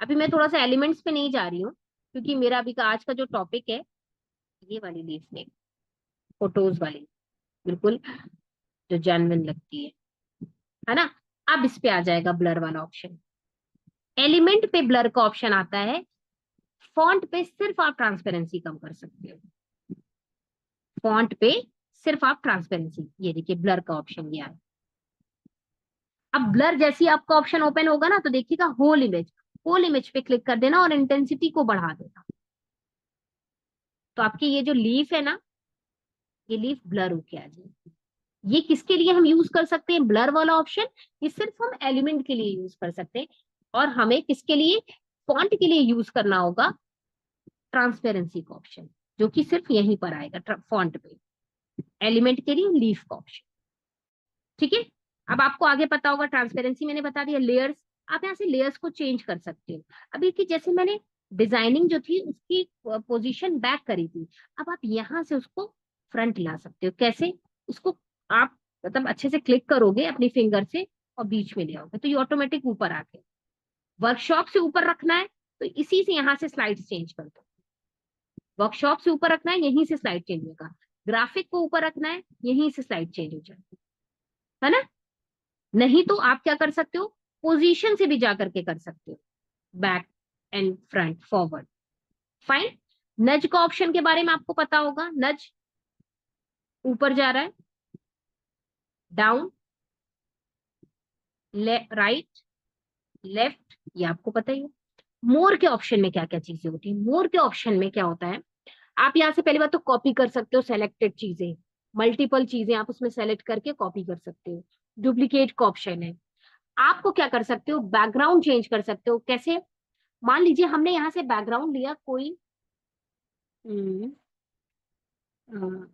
अभी मैं थोड़ा सा एलिमेंट्स पे नहीं जा रही हूँ, क्योंकि मेरा अभी का आज का जो टॉपिक है, ये वाली लीफ में फोटोज वाली, बिल्कुल जो जेन्युइन लगती है ना। अब इस पे आ जाएगा ब्लर वाला ऑप्शन। एलिमेंट पे ब्लर का ऑप्शन आता है, फॉन्ट पे सिर्फ आप ट्रांसपेरेंसी कम कर सकते हो। फॉन्ट पे सिर्फ आप ट्रांसपेरेंसी, ये देखिए ब्लर का ऑप्शन ये आया। अब ब्लर जैसे ही आपका ऑप्शन ओपन होगा ना, तो देखिएगा होल इमेज, होल इमेज पे क्लिक कर देना और इंटेंसिटी को बढ़ा देना। तो आपकी ये जो लीफ है ना, ये लीफ ब्लर होके आ जाएगी। ये किसके लिए हम यूज कर सकते हैं ब्लर वाला ऑप्शन, ये सिर्फ हम एलिमेंट के लिए यूज कर सकते हैं। और हमें किसके लिए, फॉन्ट के लिए यूज करना होगा ट्रांसपेरेंसी का ऑप्शन, जो कि सिर्फ यहीं पर आएगा फॉन्ट पे। एलिमेंट के लिए लीफ का ऑप्शन। ठीक है, अब आपको आगे पता होगा, ट्रांसपेरेंसी मैंने बता दिया। लेयर्स, आप यहाँ से लेयर्स को चेंज कर सकते हो। अभी कि जैसे मैंने डिजाइनिंग जो थी उसकी पोजीशन बैक करी थी, अब आप यहाँ से उसको फ्रंट ला सकते हो। कैसे, उसको आप मतलब अच्छे से क्लिक करोगे अपनी फिंगर से और बीच में ले आओगे तो ये ऑटोमेटिक ऊपर आके, वर्कशॉप से ऊपर रखना है तो इसी से यहाँ से स्लाइड चेंज कर दो। वर्कशॉप से ऊपर रखना है, यहीं से स्लाइड चेंज होगा। ग्राफिक को ऊपर रखना है, यहीं से स्लाइड चेंज हो जाएगी, है ना। नहीं तो आप क्या कर सकते हो, पोजीशन से भी जा करके कर सकते हो, back and front forward. Fine. नज का ऑप्शन के बारे में आपको पता होगा, नज ऊपर जा रहा है, डाउन, राइट, लेफ्ट, ये आपको पता ही है। मोर के ऑप्शन में क्या क्या चीजें होती है? मोर के ऑप्शन में क्या होता है, आप यहाँ से पहली बात तो कॉपी कर सकते हो सेलेक्टेड चीजें, मल्टीपल चीजें आप उसमें सेलेक्ट करके कॉपी कर सकते हो। डुप्लीकेट का ऑप्शन है। आपको क्या कर सकते हो, बैकग्राउंड चेंज कर सकते हो। कैसे? मान लीजिए हमने यहाँ से बैकग्राउंड लिया कोई, हम्म, अ,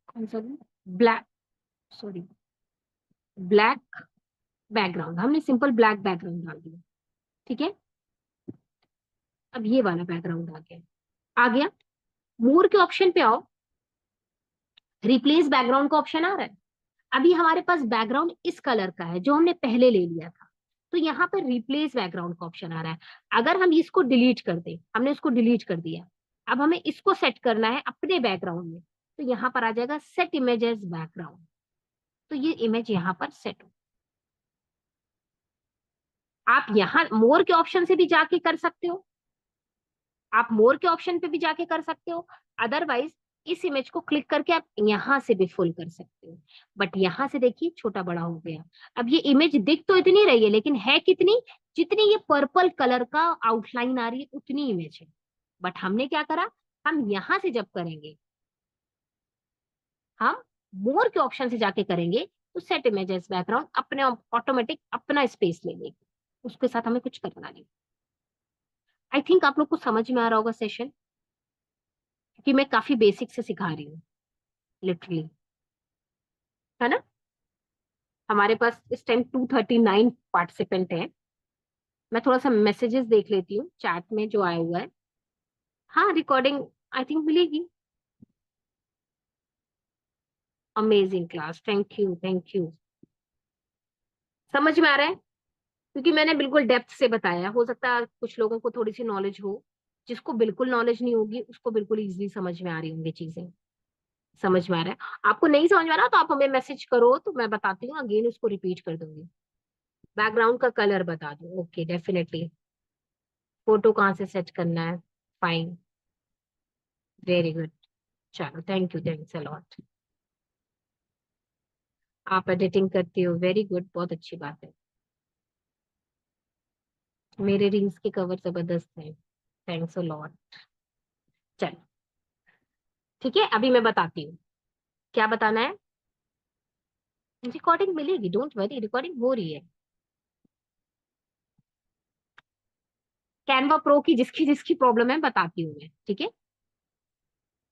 कौन सा, ब्लैक, सॉरी, ब्लैक बैकग्राउंड, हमने सिंपल ब्लैक बैकग्राउंड डाल दिया। ठीक है, अब ये वाला बैकग्राउंड आ गया। आ गया, मोर के ऑप्शन पे आओ, रिप्लेस बैकग्राउंड का ऑप्शन आ रहा है। अभी हमारे पास बैकग्राउंड इस कलर का है जो हमने पहले ले लिया था, तो यहाँ पर रिप्लेस बैकग्राउंड का ऑप्शन आ रहा है। अगर हम इसको डिलीट कर दें, हमने इसको डिलीट कर दिया, अब हमें इसको सेट करना है अपने बैकग्राउंड में, तो यहाँ पर आ जाएगा सेट इमेज एज बैकग्राउंड। तो ये इमेज यहाँ पर सेट हो। आप यहाँ मोर के ऑप्शन से भी जाके कर सकते हो, आप मोर के ऑप्शन पे भी जाके कर सकते हो। अदरवाइज इस इमेज को क्लिक करके आप यहाँ से भी फुल कर सकते हो। बट यहाँ से देखिए छोटा बड़ा हो गया। अब ये इमेज दिख तो इतनी रही है, लेकिन है कितनी, जितनी ये पर्पल कलर का आउटलाइन आ रही है उतनी इमेज है। बट हमने क्या करा, हम यहाँ से जब करेंगे, हम मोर के ऑप्शन से जाके करेंगे, तो सेट इमेजेस बैकग्राउंड अपने ऑटोमेटिक अपना स्पेस ले लेगी, उसके साथ हमें कुछ करना नहीं। आई थिंक आप लोग को समझ में आ रहा होगा सेशन, क्योंकि मैं काफी बेसिक से सिखा रही हूँ लिटरली, है ना। हमारे पास इस टाइम 239 पार्टिसिपेंट हैं। मैं थोड़ा सा मैसेजेस देख लेती हूँ चैट में जो आया हुआ है। हाँ, रिकॉर्डिंग आई थिंक मिलेगी। Amazing class, thank you thank you. समझ में आ रहा है, क्योंकि मैंने बिल्कुल डेप्थ से बताया। हो सकता है कुछ लोगों को थोड़ी सी नॉलेज हो, जिसको बिल्कुल नॉलेज नहीं होगी उसको बिल्कुल इजीली समझ में आ रही होंगी चीजें। समझ में आ रहा है? आपको नहीं समझ में आ रहा तो आप हमें मैसेज करो, तो मैं बताती हूँ, अगेन उसको रिपीट कर दूंगी। बैकग्राउंड का कलर बता दो, ओके डेफिनेटली। फोटो कहाँ से सेट करना है, फाइन, वेरी गुड, चलो thank you, thanks a lot. आप एडिटिंग करती हो, वेरी गुड, बहुत अच्छी बात है। मेरे रील्स के कवर जबरदस्त हैं, थैंक्स अ लॉट। चलो ठीक है, अभी मैं बताती हूँ क्या बताना है। रिकॉर्डिंग मिलेगी, डोंट वरी, रिकॉर्डिंग हो रही है। कैनवा प्रो की जिसकी जिसकी प्रॉब्लम है बताती हूँ मैं, ठीक है।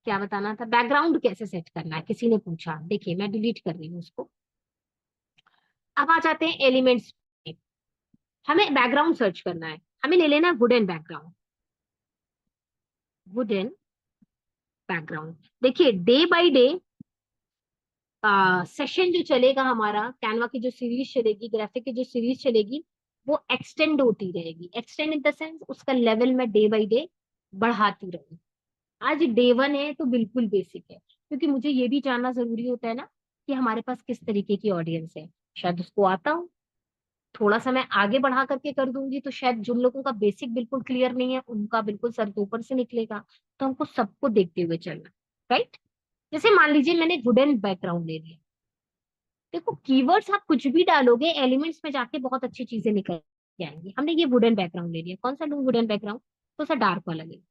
क्या बताना था, बैकग्राउंड कैसे सेट करना है, किसी ने पूछा। देखिए मैं डिलीट कर रही हूँ उसको। अब आ जाते हैं एलिमेंट्स पे। हमें बैकग्राउंड सर्च करना है, हमें ले लेना है वुडन बैकग्राउंड। वुडन बैकग्राउंड, देखिए डे बाय डे सेशन जो चलेगा हमारा, कैनवा की जो सीरीज चलेगी, ग्राफिक की जो सीरीज चलेगी, वो एक्सटेंड होती रहेगी। एक्सटेंड इन द सेंस उसका लेवल में डे बाय डे बढ़ाती रहेगी। आज डे वन है तो बिल्कुल बेसिक है, क्योंकि मुझे ये भी जानना जरूरी होता है ना कि हमारे पास किस तरीके की ऑडियंस है। शायद उसको आता हो, थोड़ा सा मैं आगे बढ़ा करके कर दूंगी तो शायद जिन लोगों का बेसिक बिल्कुल क्लियर नहीं है उनका बिल्कुल सर के ऊपर से निकलेगा। तो हमको सबको देखते हुए चलना, राइट। जैसे मान लीजिए मैंने वुडन बैकग्राउंड ले लिया। देखो कीवर्ड्स आप कुछ भी डालोगे एलिमेंट्स में जाके बहुत अच्छी चीजें निकल के आएंगी। हमने ये वुडन बैकग्राउंड ले लिया, कौन सा लूं वुडन बैकग्राउंड, तो सा डार्क वाला ले।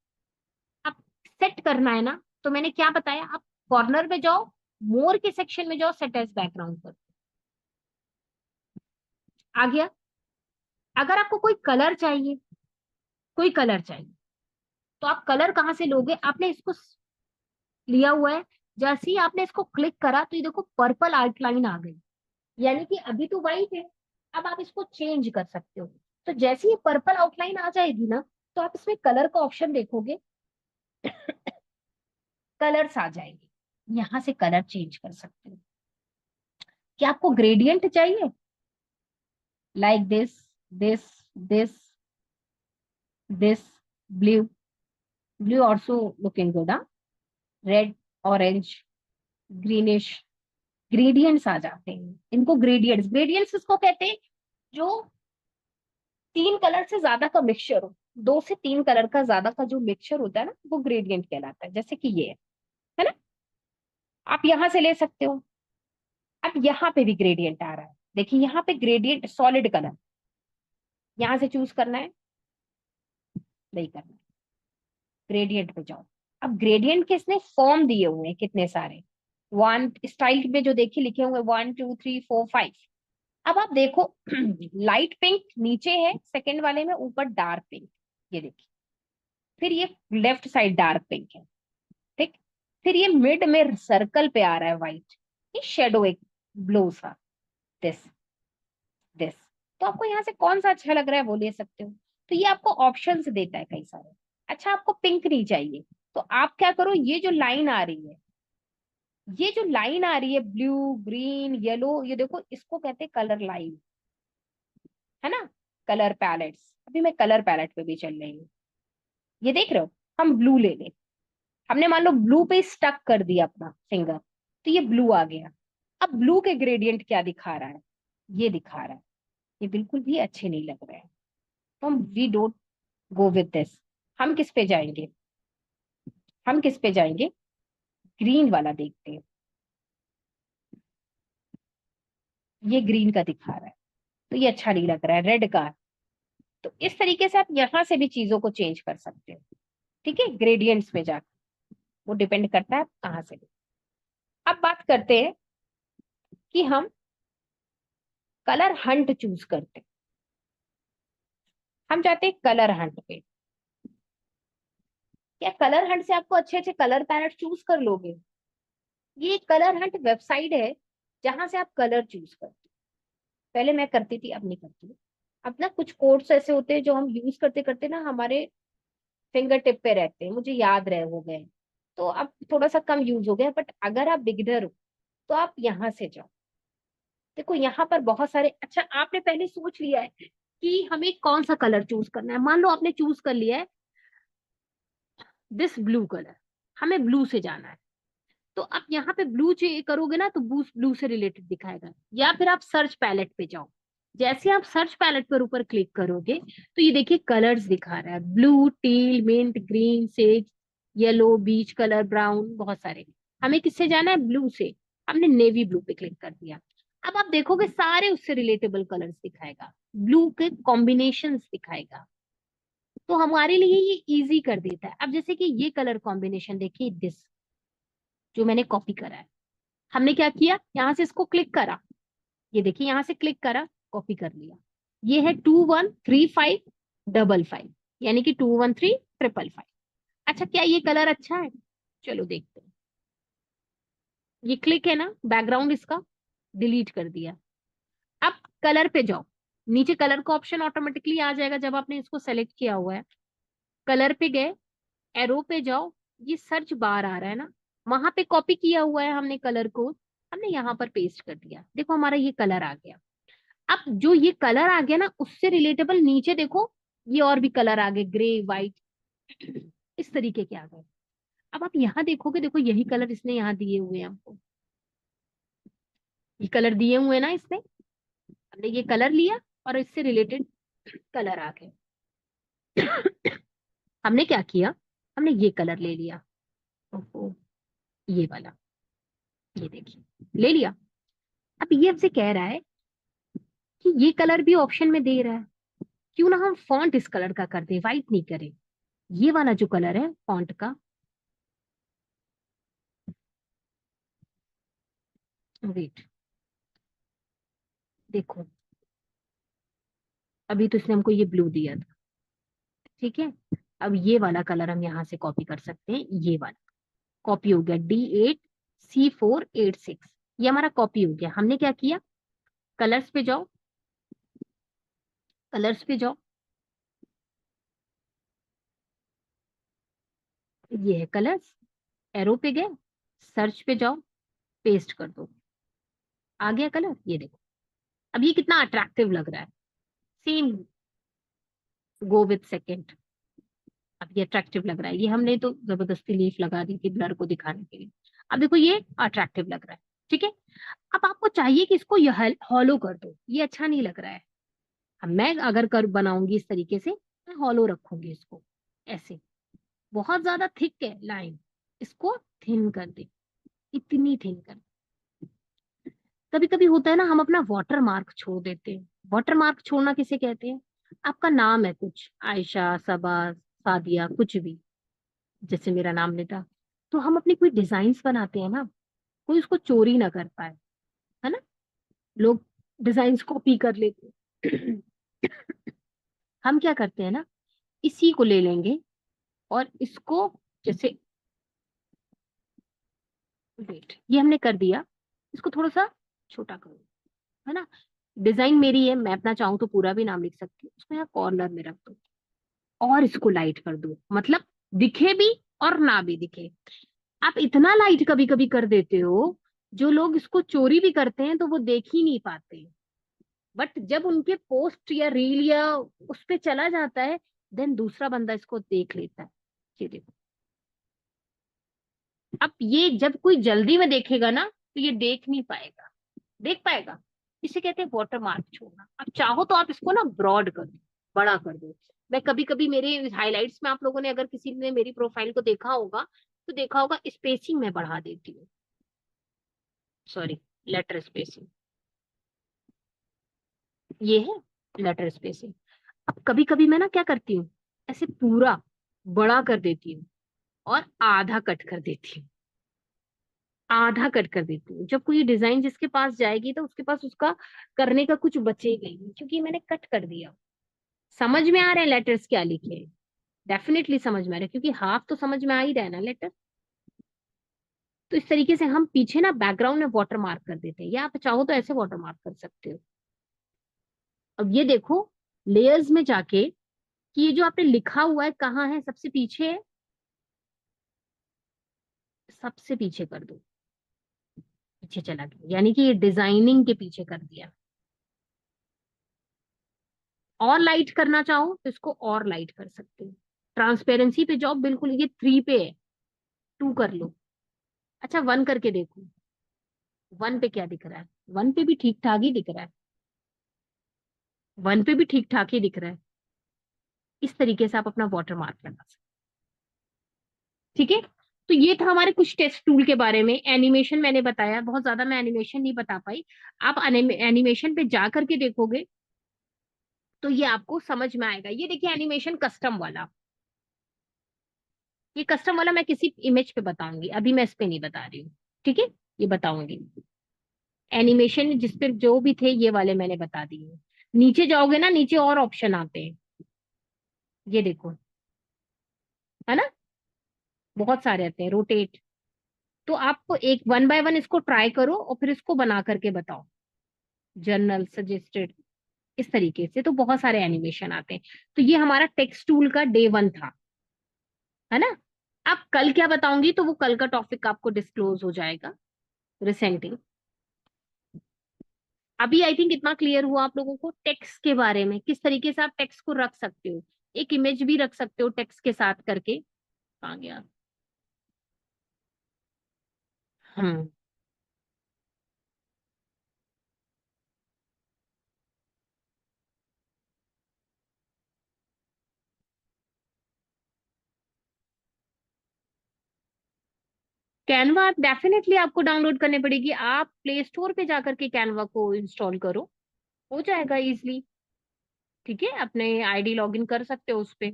अब सेट करना है ना, तो मैंने क्या बताया, आप कॉर्नर में जाओ, मोर के सेक्शन में जाओ, सेट एज बैकग्राउंड पर। आ गया। अगर आपको कोई कलर चाहिए, कोई कलर चाहिए, तो आप कलर कहाँ से लोगे, आपने इसको लिया हुआ है, जैसे ही आपने इसको क्लिक करा तो ये देखो पर्पल आउटलाइन आ गई, यानी कि अभी तो व्हाइट है। अब आप इसको चेंज कर सकते हो। तो जैसे ही पर्पल आउटलाइन आ जाएगी ना, तो आप इसमें कलर का ऑप्शन देखोगे, कलर्स आ जाएंगे, यहाँ से कलर चेंज कर सकते हो। क्या आपको ग्रेडियंट चाहिए, like this, this, this, this, blue, blue also looking good, red, orange, greenish, gradients आ जाते हैं। इनको ग्रेडियंट्स, ग्रेडियंट्स इसको कहते हैं जो तीन कलर से ज्यादा का मिक्सचर हो, दो से तीन कलर का ज्यादा का जो मिक्सचर होता है ना, वो ग्रेडियंट कहलाता है। जैसे कि ये है ना, आप यहां से ले सकते हो। अब यहाँ पे भी ग्रेडियंट आ रहा है, देखिए यहाँ पे ग्रेडियंट सॉलिड कलर, यहां से चूज करना है, नहीं करना है, ग्रेडियंट पे जाओ। अब ग्रेडियंट के इसने फॉर्म दिए हुए हैं कितने सारे, वन स्टाइल में जो देखिए लिखे हुए 1 2 3 4 5। अब आप देखो लाइट पिंक नीचे है सेकंड वाले में, ऊपर डार्क पिंक, ये देखिए। फिर ये लेफ्ट साइड डार्क पिंक है, ठीक। फिर ये मिड में सर्कल पे आ रहा है व्हाइट, ये शेडो एक ब्लू सा, दिस दिस। तो आपको यहाँ से कौन सा अच्छा लग रहा है वो ले सकते हो। तो ये आपको ऑप्शंस देता है कई सारे। अच्छा आपको पिंक नहीं चाहिए, तो आप क्या करो, ये जो लाइन आ रही है, ये जो लाइन आ रही है ब्लू ग्रीन येलो, ये देखो इसको कहते हैं कलर लाइन, है ना, कलर पैलेट्स। अभी मैं कलर पैलेट पे भी चल रही हूँ, ये देख रहे हो। हम ब्लू ले लें, हमने मान लो ब्लू पे स्टक कर दिया अपना फिंगर, तो ये ब्लू आ गया। अब ब्लू के ग्रेडियंट क्या दिखा रहा है, ये दिखा रहा है, ये बिल्कुल भी अच्छे नहीं लग रहे हैं, तो हम we don't go with this. हम किस पे जाएंगे, हम किस पे जाएंगे, ग्रीन वाला देखते हैं। ये ग्रीन का दिखा रहा है, तो ये अच्छा नहीं लग रहा है, रेड का। तो इस तरीके से आप यहाँ से भी चीजों को चेंज कर सकते हो, ठीक है, ग्रेडियंट्स में जाकर। वो डिपेंड करता है आप कहाँ से। अब बात करते हैं कि हम कलर हंट चूज करते हैं। हम जाते हैं कलर हंट पे। क्या कलर हंट से आपको अच्छे अच्छे कलर पैलेट चूज कर लोगे। ये कलर हंट वेबसाइट है जहां से आप कलर चूज करते हो। पहले मैं करती थी, अब नहीं करती हूँ। अब ना कुछ कोड्स ऐसे होते हैं जो हम यूज करते करते ना हमारे फिंगर टिप पे रहते हैं, मुझे याद रहे हो गए, तो अब थोड़ा सा कम यूज हो गया। बट अगर आप बिगिनर हो तो आप यहाँ से जाओ। देखो यहाँ पर बहुत सारे, अच्छा आपने पहले सोच लिया है कि हमें कौन सा कलर चूज करना है। मान लो आपने चूज कर लिया है दिस ब्लू कलर, हमें ब्लू से जाना है। तो आप यहाँ पे ब्लू करोगे ना तो ब्लू ब्लू से रिलेटेड दिखाएगा। या फिर आप सर्च पैलेट पे जाओ। जैसे आप सर्च पैलेट पर ऊपर क्लिक करोगे तो ये देखिए कलर्स दिखा रहा है, blue teal mint green sage yellow beach colour brown, बहुत सारे। हमें किससे जाना है, ब्लू से। हमने नेवी ब्लू पे क्लिक कर दिया। अब आप देखोगे सारे उससे रिलेटेबल कलर्स दिखाएगा, ब्लू के कॉम्बिनेशंस दिखाएगा। तो हमारे लिए ये इजी कर देता है। अब जैसे कि ये कलर कॉम्बिनेशन देखिए, दिस जो मैंने कॉपी करा है, हमने क्या किया, यहाँ से इसको क्लिक करा, ये देखिए यहाँ से क्लिक करा, कॉपी कर लिया। ये है 213555, यानी कि 213555। अच्छा क्या ये कलर अच्छा है, चलो देखते हैं। ये क्लिक है ना, बैकग्राउंड इसका डिलीट कर दिया। अब कलर पे जाओ, नीचे कलर का ऑप्शन ऑटोमेटिकली आ जाएगा जब आपने इसको सेलेक्ट किया हुआ है। कलर पे गए, एरो पे जाओ, ये सर्च बार आ रहा है ना, वहां पे कॉपी किया हुआ है हमने कलर को, हमने यहाँ पर पेस्ट कर दिया। देखो हमारा ये कलर आ गया। अब जो ये कलर आ गया ना, उससे रिलेटेबल नीचे देखो ये और भी कलर आ गए, ग्रे व्हाइट, इस तरीके के आ गए। अब आप यहाँ देखोगे, देखो यही कलर इसने यहाँ दिए हुए हैं हमको, ये कलर दिए हुए हैं ना इसने। हमने ये कलर लिया और इससे रिलेटेड कलर आ गए। हमने क्या किया, हमने ये कलर ले लिया, ओहो, ये वाला, ये देखिए ले लिया। अब ये हमसे कह रहा है कि ये कलर भी ऑप्शन में दे रहा है, क्यों ना हम फॉन्ट इस कलर का कर दे, व्हाइट नहीं करें। ये वाला जो कलर है फॉन्ट का, वेट देखो, अभी तो इसने हमको ये ब्लू दिया था, ठीक है। अब ये वाला कलर हम यहाँ से कॉपी कर सकते हैं, ये वाला कॉपी हो गया, D8C486, ये हमारा कॉपी हो गया। हमने क्या किया, कलर्स पे जाओ, कलर्स पे जाओ, ये है कलर्स, एरो पे गए, सर्च पे जाओ, पेस्ट कर दो, आ गया कलर, ये देखो। अब ये कितना अट्रैक्टिव लग रहा है, सेम गो विथ सेकेंड। अब ये अट्रैक्टिव लग रहा है, ये हमने तो जबरदस्ती लीफ लगा दी थी ब्लर को दिखाने के लिए। अब देखो ये अट्रैक्टिव लग रहा है, ठीक है। अब आपको चाहिए कि इसको यह हॉलो कर दो, ये अच्छा नहीं लग रहा है। अब मैं अगर कर बनाऊंगी इस तरीके से, मैं हॉलो रखूंगी इसको, ऐसे। बहुत ज्यादा थिक है लाइन, इसको थिन कर दे, इतनी थिन कर दे। कभी कभी होता है ना, हम अपना वाटर मार्क छोड़ देते हैं। वाटर मार्क छोड़ना किसे कहते हैं? आपका नाम है कुछ, आयशा, सबा, सादिया, कुछ भी, जैसे मेरा नाम लेता, तो हम अपनी कोई डिजाइन्स बनाते हैं ना, कोई उसको चोरी ना कर पाए, है ना। लोग डिजाइन्स कॉपी कर लेते हैं। हम क्या करते हैं ना, इसी को ले लेंगे और इसको, जैसे, वेट, ये हमने कर दिया, इसको थोड़ा सा छोटा करो, है ना। डिजाइन मेरी है, मैं अपना चाहूँ तो पूरा भी नाम लिख सकती हूँ, उसको यहाँ कॉर्नर में रख दो और इसको लाइट कर दो, मतलब दिखे भी और ना भी दिखे। आप इतना लाइट कभी कभी कर देते हो, जो लोग इसको चोरी भी करते हैं तो वो देख ही नहीं पाते, बट जब उनके पोस्ट या रील या उस पे चला जाता है, देन दूसरा बंदा इसको देख लेता है। ये देखो, अब ये जब कोई जल्दी में देखेगा ना, तो ये देख नहीं पाएगा, देख पाएगा। इसे कहते हैं वाटर मार्क छोड़ना। अब चाहो तो आप इसको ना ब्रॉड कर दो, बड़ा कर दो। मैं कभी कभी मेरे हाइलाइट्स में, आप लोगों ने अगर किसी ने मेरी प्रोफाइल को देखा होगा तो देखा होगा, स्पेसिंग में बढ़ा देती हूँ, सॉरी, लेटर स्पेसिंग, ये है लेटर स्पेसिंग। अब कभी कभी मैं ना क्या करती हूँ, ऐसे पूरा बड़ा कर देती हूँ और आधा कट कर देती हूँ, आधा कट कर देती हूँ। जब कोई डिजाइन जिसके पास जाएगी तो उसके पास उसका करने का कुछ बचेगा ही नहीं, क्योंकि मैंने कट कर दिया। समझ में आ रहे हैं लेटर्स क्या लिखे हैं? डेफिनेटली समझ में आ रहे हैं, क्योंकि हाफ तो समझ में आ ही रहा है ना लेटर। तो इस तरीके से हम पीछे ना बैकग्राउंड में वाटर मार्क कर देते हैं, या आप चाहो तो ऐसे वाटर मार्क कर सकते हो। अब ये देखो, लेयर्स में जाके, कि ये जो आपने लिखा हुआ है कहाँ है, सबसे पीछे है, सबसे पीछे कर दो, पीछे चला गया, यानी कि ये डिजाइनिंग के पीछे कर दिया। और लाइट करना चाहो तो इसको और लाइट कर सकते हो। ट्रांसपेरेंसी पे जाओ, बिल्कुल ये 3 पे है, 2 कर लो। अच्छा, 1 करके देखो, 1 पे क्या दिख रहा है? 1 पे भी ठीक ठाक ही दिख रहा है, 1 पे भी ठीक ठाक ही दिख रहा है। इस तरीके से आप अपना वाटर मार्क लगा सकते हैं। ठीक है। तो ये था हमारे कुछ टेस्ट टूल के बारे में। एनिमेशन मैंने बताया, बहुत ज्यादा मैं एनिमेशन नहीं बता पाई। आप एनिमेशन पे जा करके देखोगे तो ये आपको समझ में आएगा। ये देखिए एनिमेशन कस्टम वाला, ये कस्टम वाला मैं किसी इमेज पे बताऊंगी, अभी मैं इस पे नहीं बता रही हूँ। ठीक है, ये बताऊंगी। एनिमेशन जिस पे जो भी थे ये वाले मैंने बता दिए। नीचे जाओगे ना, नीचे और ऑप्शन आते हैं, ये देखो, है ना, बहुत सारे आते हैं, रोटेट। तो आपको एक 1 बाय 1 इसको ट्राई करो और फिर इसको बना करके बताओ, जर्नल सजेस्टेड, इस तरीके से तो बहुत सारे एनिमेशन आते हैं। तो ये हमारा टेक्स्ट टूल का डे 1 था, है ना। अब कल क्या बताऊंगी, तो वो कल का टॉपिक आपको डिस्क्लोज हो जाएगा रिसेंटली। अभी आई थिंक इतना क्लियर हुआ आप लोगों को टेक्स्ट के बारे में, किस तरीके से आप टेक्स्ट को रख सकते हो। एक इमेज भी रख सकते हो टेक्स्ट के साथ करके। आ गया। हम्म। कैनवा डेफिनेटली आपको डाउनलोड करनी पड़ेगी, आप प्ले स्टोर पे जाकर के कैनवा को इंस्टॉल करो, हो जाएगा इजिली। ठीक है, अपने आईडी लॉगिन कर सकते हो उस पे,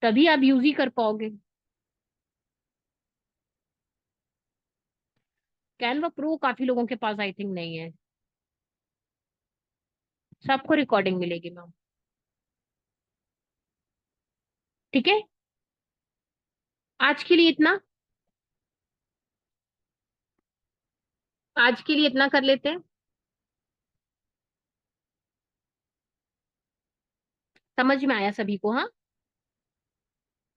तभी आप यूज ही कर पाओगे। कैनवा प्रो काफी लोगों के पास आई थिंक नहीं है, सबको रिकॉर्डिंग मिलेगी मैम। ठीक है, आज के लिए इतना, आज के लिए इतना कर लेते हैं। समझ में आया सभी को? हाँ,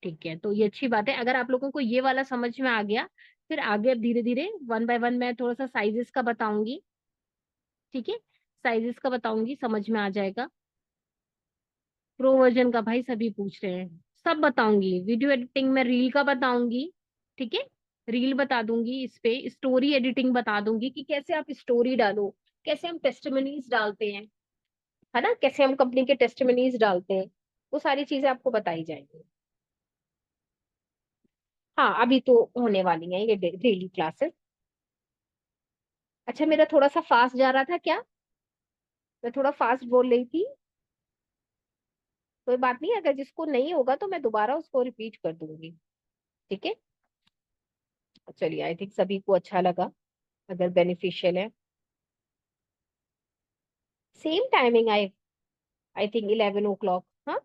ठीक है, तो ये अच्छी बात है। अगर आप लोगों को ये वाला समझ में आ गया, फिर आगे अब धीरे धीरे 1 बाय 1 मैं थोड़ा सा साइजेस का बताऊंगी। ठीक है, साइजेस का बताऊंगी, समझ में आ जाएगा। प्रो वर्जन का भाई सभी पूछ रहे हैं, सब बताऊंगी। वीडियो एडिटिंग में रील का बताऊंगी, ठीक है, रील बता दूंगी, इस पे स्टोरी एडिटिंग बता दूंगी कि कैसे आप स्टोरी डालो, कैसे हम टेस्टिमनीज डालते हैं, है ना, कैसे हम कंपनी के टेस्टिमनीज डालते हैं, वो सारी चीजें आपको बताई जाएंगी। हाँ, अभी तो होने वाली है ये डेली क्लासेस। अच्छा, मेरा थोड़ा सा फास्ट जा रहा था क्या? मैं थोड़ा फास्ट बोल रही थी। कोई बात नहीं, अगर जिसको नहीं होगा तो मैं दोबारा उसको रिपीट कर दूंगी। ठीक है। चलिए, आई थिंक सभी को अच्छा लगा। अगर बेनिफिशियल है। Same timing, I I think 11 o'clock। हाँ,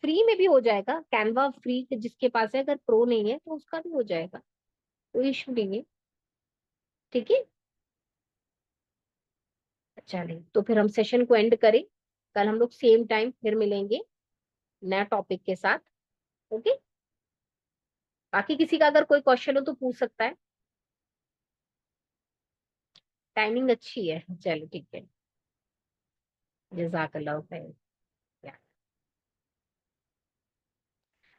फ्री में भी हो जाएगा, कैनवा फ्री जिसके पास है, अगर प्रो नहीं है तो उसका भी हो जाएगा, कोई इशू नहीं है। ठीक है। चलिए, तो फिर हम सेशन को एंड करें। कल हम लोग सेम टाइम फिर मिलेंगे नया टॉपिक के साथ। ओके। बाकी किसी का अगर कोई क्वेश्चन हो तो पूछ सकता है। टाइमिंग अच्छी है, चलो ठीक है। जज़ाकल्लाह खैर।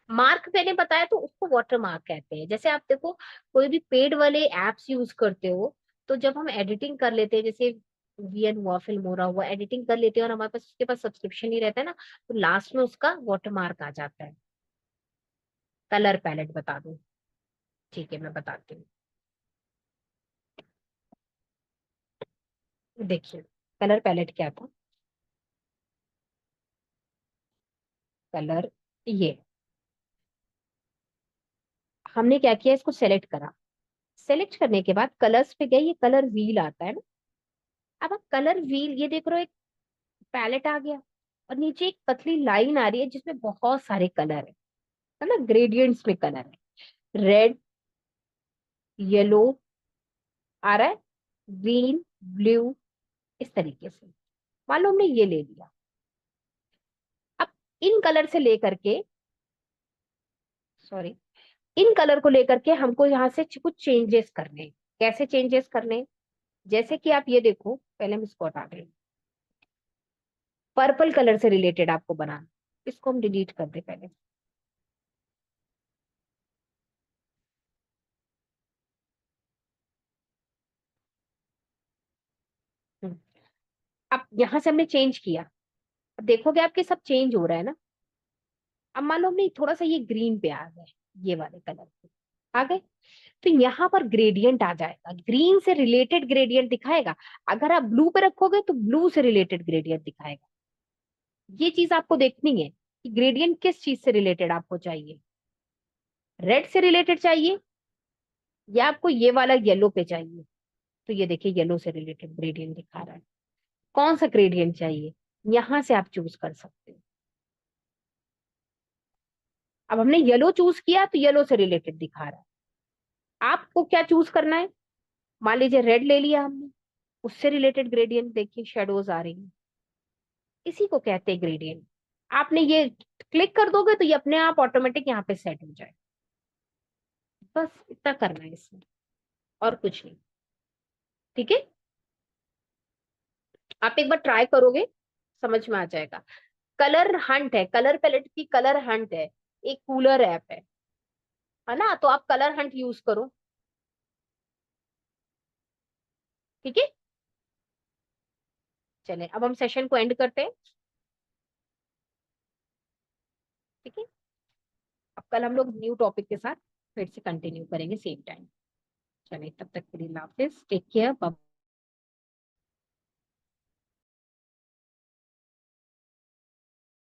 मार्क मैंने बताया तो उसको वाटर मार्क कहते हैं। जैसे आप देखो, कोई भी पेड वाले एप्स यूज करते हो, तो जब हम एडिटिंग कर लेते हैं, जैसे वीएन हुआ, फिल्मोरा हुआ, एडिटिंग कर लेते हैं और हमारे पास उसके पास सब्सक्रिप्शन ही रहता है ना, तो लास्ट में उसका वाटर मार्क आ जाता है। कलर पैलेट बता दो। ठीक है, मैं बताती हूँ। देखिए, कलर पैलेट क्या था। कलर, ये हमने क्या किया, इसको सेलेक्ट करा। सेलेक्ट करने के बाद कलर्स पे गए, ये कलर व्हील आता है ना। अब आप कलर व्हील, ये देख रहे हो, एक पैलेट आ गया, और नीचे एक पतली लाइन आ रही है जिसमें बहुत सारे कलर है ना, ग्रेडियंट्स में कलर है। रेड, येलो आ रहा है, ग्रीन, ब्लू, इस तरीके से। मान लो हमने ये ले लिया। अब इन कलर से लेकर के, सॉरी, इन कलर को लेकर के हमको यहाँ से कुछ चेंजेस करने हैं। कैसे चेंजेस करने हैं? जैसे कि आप ये देखो, पहले हम इसको हटा दें। पर्पल कलर से रिलेटेड आपको बनाना, इसको हम डिलीट कर दे पहले। हम्म। अब यहाँ से हमने चेंज किया। अब देखोगे आपके सब चेंज हो रहा है ना। अब मान लो हमने थोड़ा सा ये ग्रीन पे आ गए, ये वाले कलर पे आ गए, तो यहाँ पर ग्रेडियंट आ जाएगा, ग्रीन से रिलेटेड ग्रेडियंट दिखाएगा। अगर आप ब्लू पे रखोगे तो ब्लू से रिलेटेड ग्रेडियंट दिखाएगा। ये चीज आपको देखनी है कि ग्रेडियंट किस चीज से रिलेटेड आपको चाहिए। रेड से रिलेटेड चाहिए, या आपको ये वाला येलो पे चाहिए। तो ये देखिए, येलो से रिलेटेड ग्रेडियंट दिखा रहा है। कौन सा ग्रेडियंट चाहिए, यहां से आप चूज कर सकते हो। अब हमने येलो चूज किया तो येलो से रिलेटेड दिखा रहा है। आपको क्या चूज करना है? मान लीजिए रेड ले लिया हमने, उससे रिलेटेड ग्रेडियंट देखिए, शेडोज आ रही है। इसी को कहते हैं ग्रेडियंट। आपने ये क्लिक कर दोगे तो ये अपने आप ऑटोमेटिक यहाँ पे सेट हो जाए। बस इतना करना है इसमें, और कुछ नहीं। ठीक है। आप एक बार ट्राई करोगे, समझ में आ जाएगा। कलर हंट है, कलर पैलेट की कलर हंट है, एक कूलर ऐप है ना, तो आप कलर हंट यूज करो। ठीक है। चले, अब हम सेशन को एंड करते हैं। ठीक है। अब कल हम लोग न्यू टॉपिक के साथ फिर से कंटिन्यू करेंगे सेम टाइम। चले, तब तक के लिए हाफिज, टेक केयर।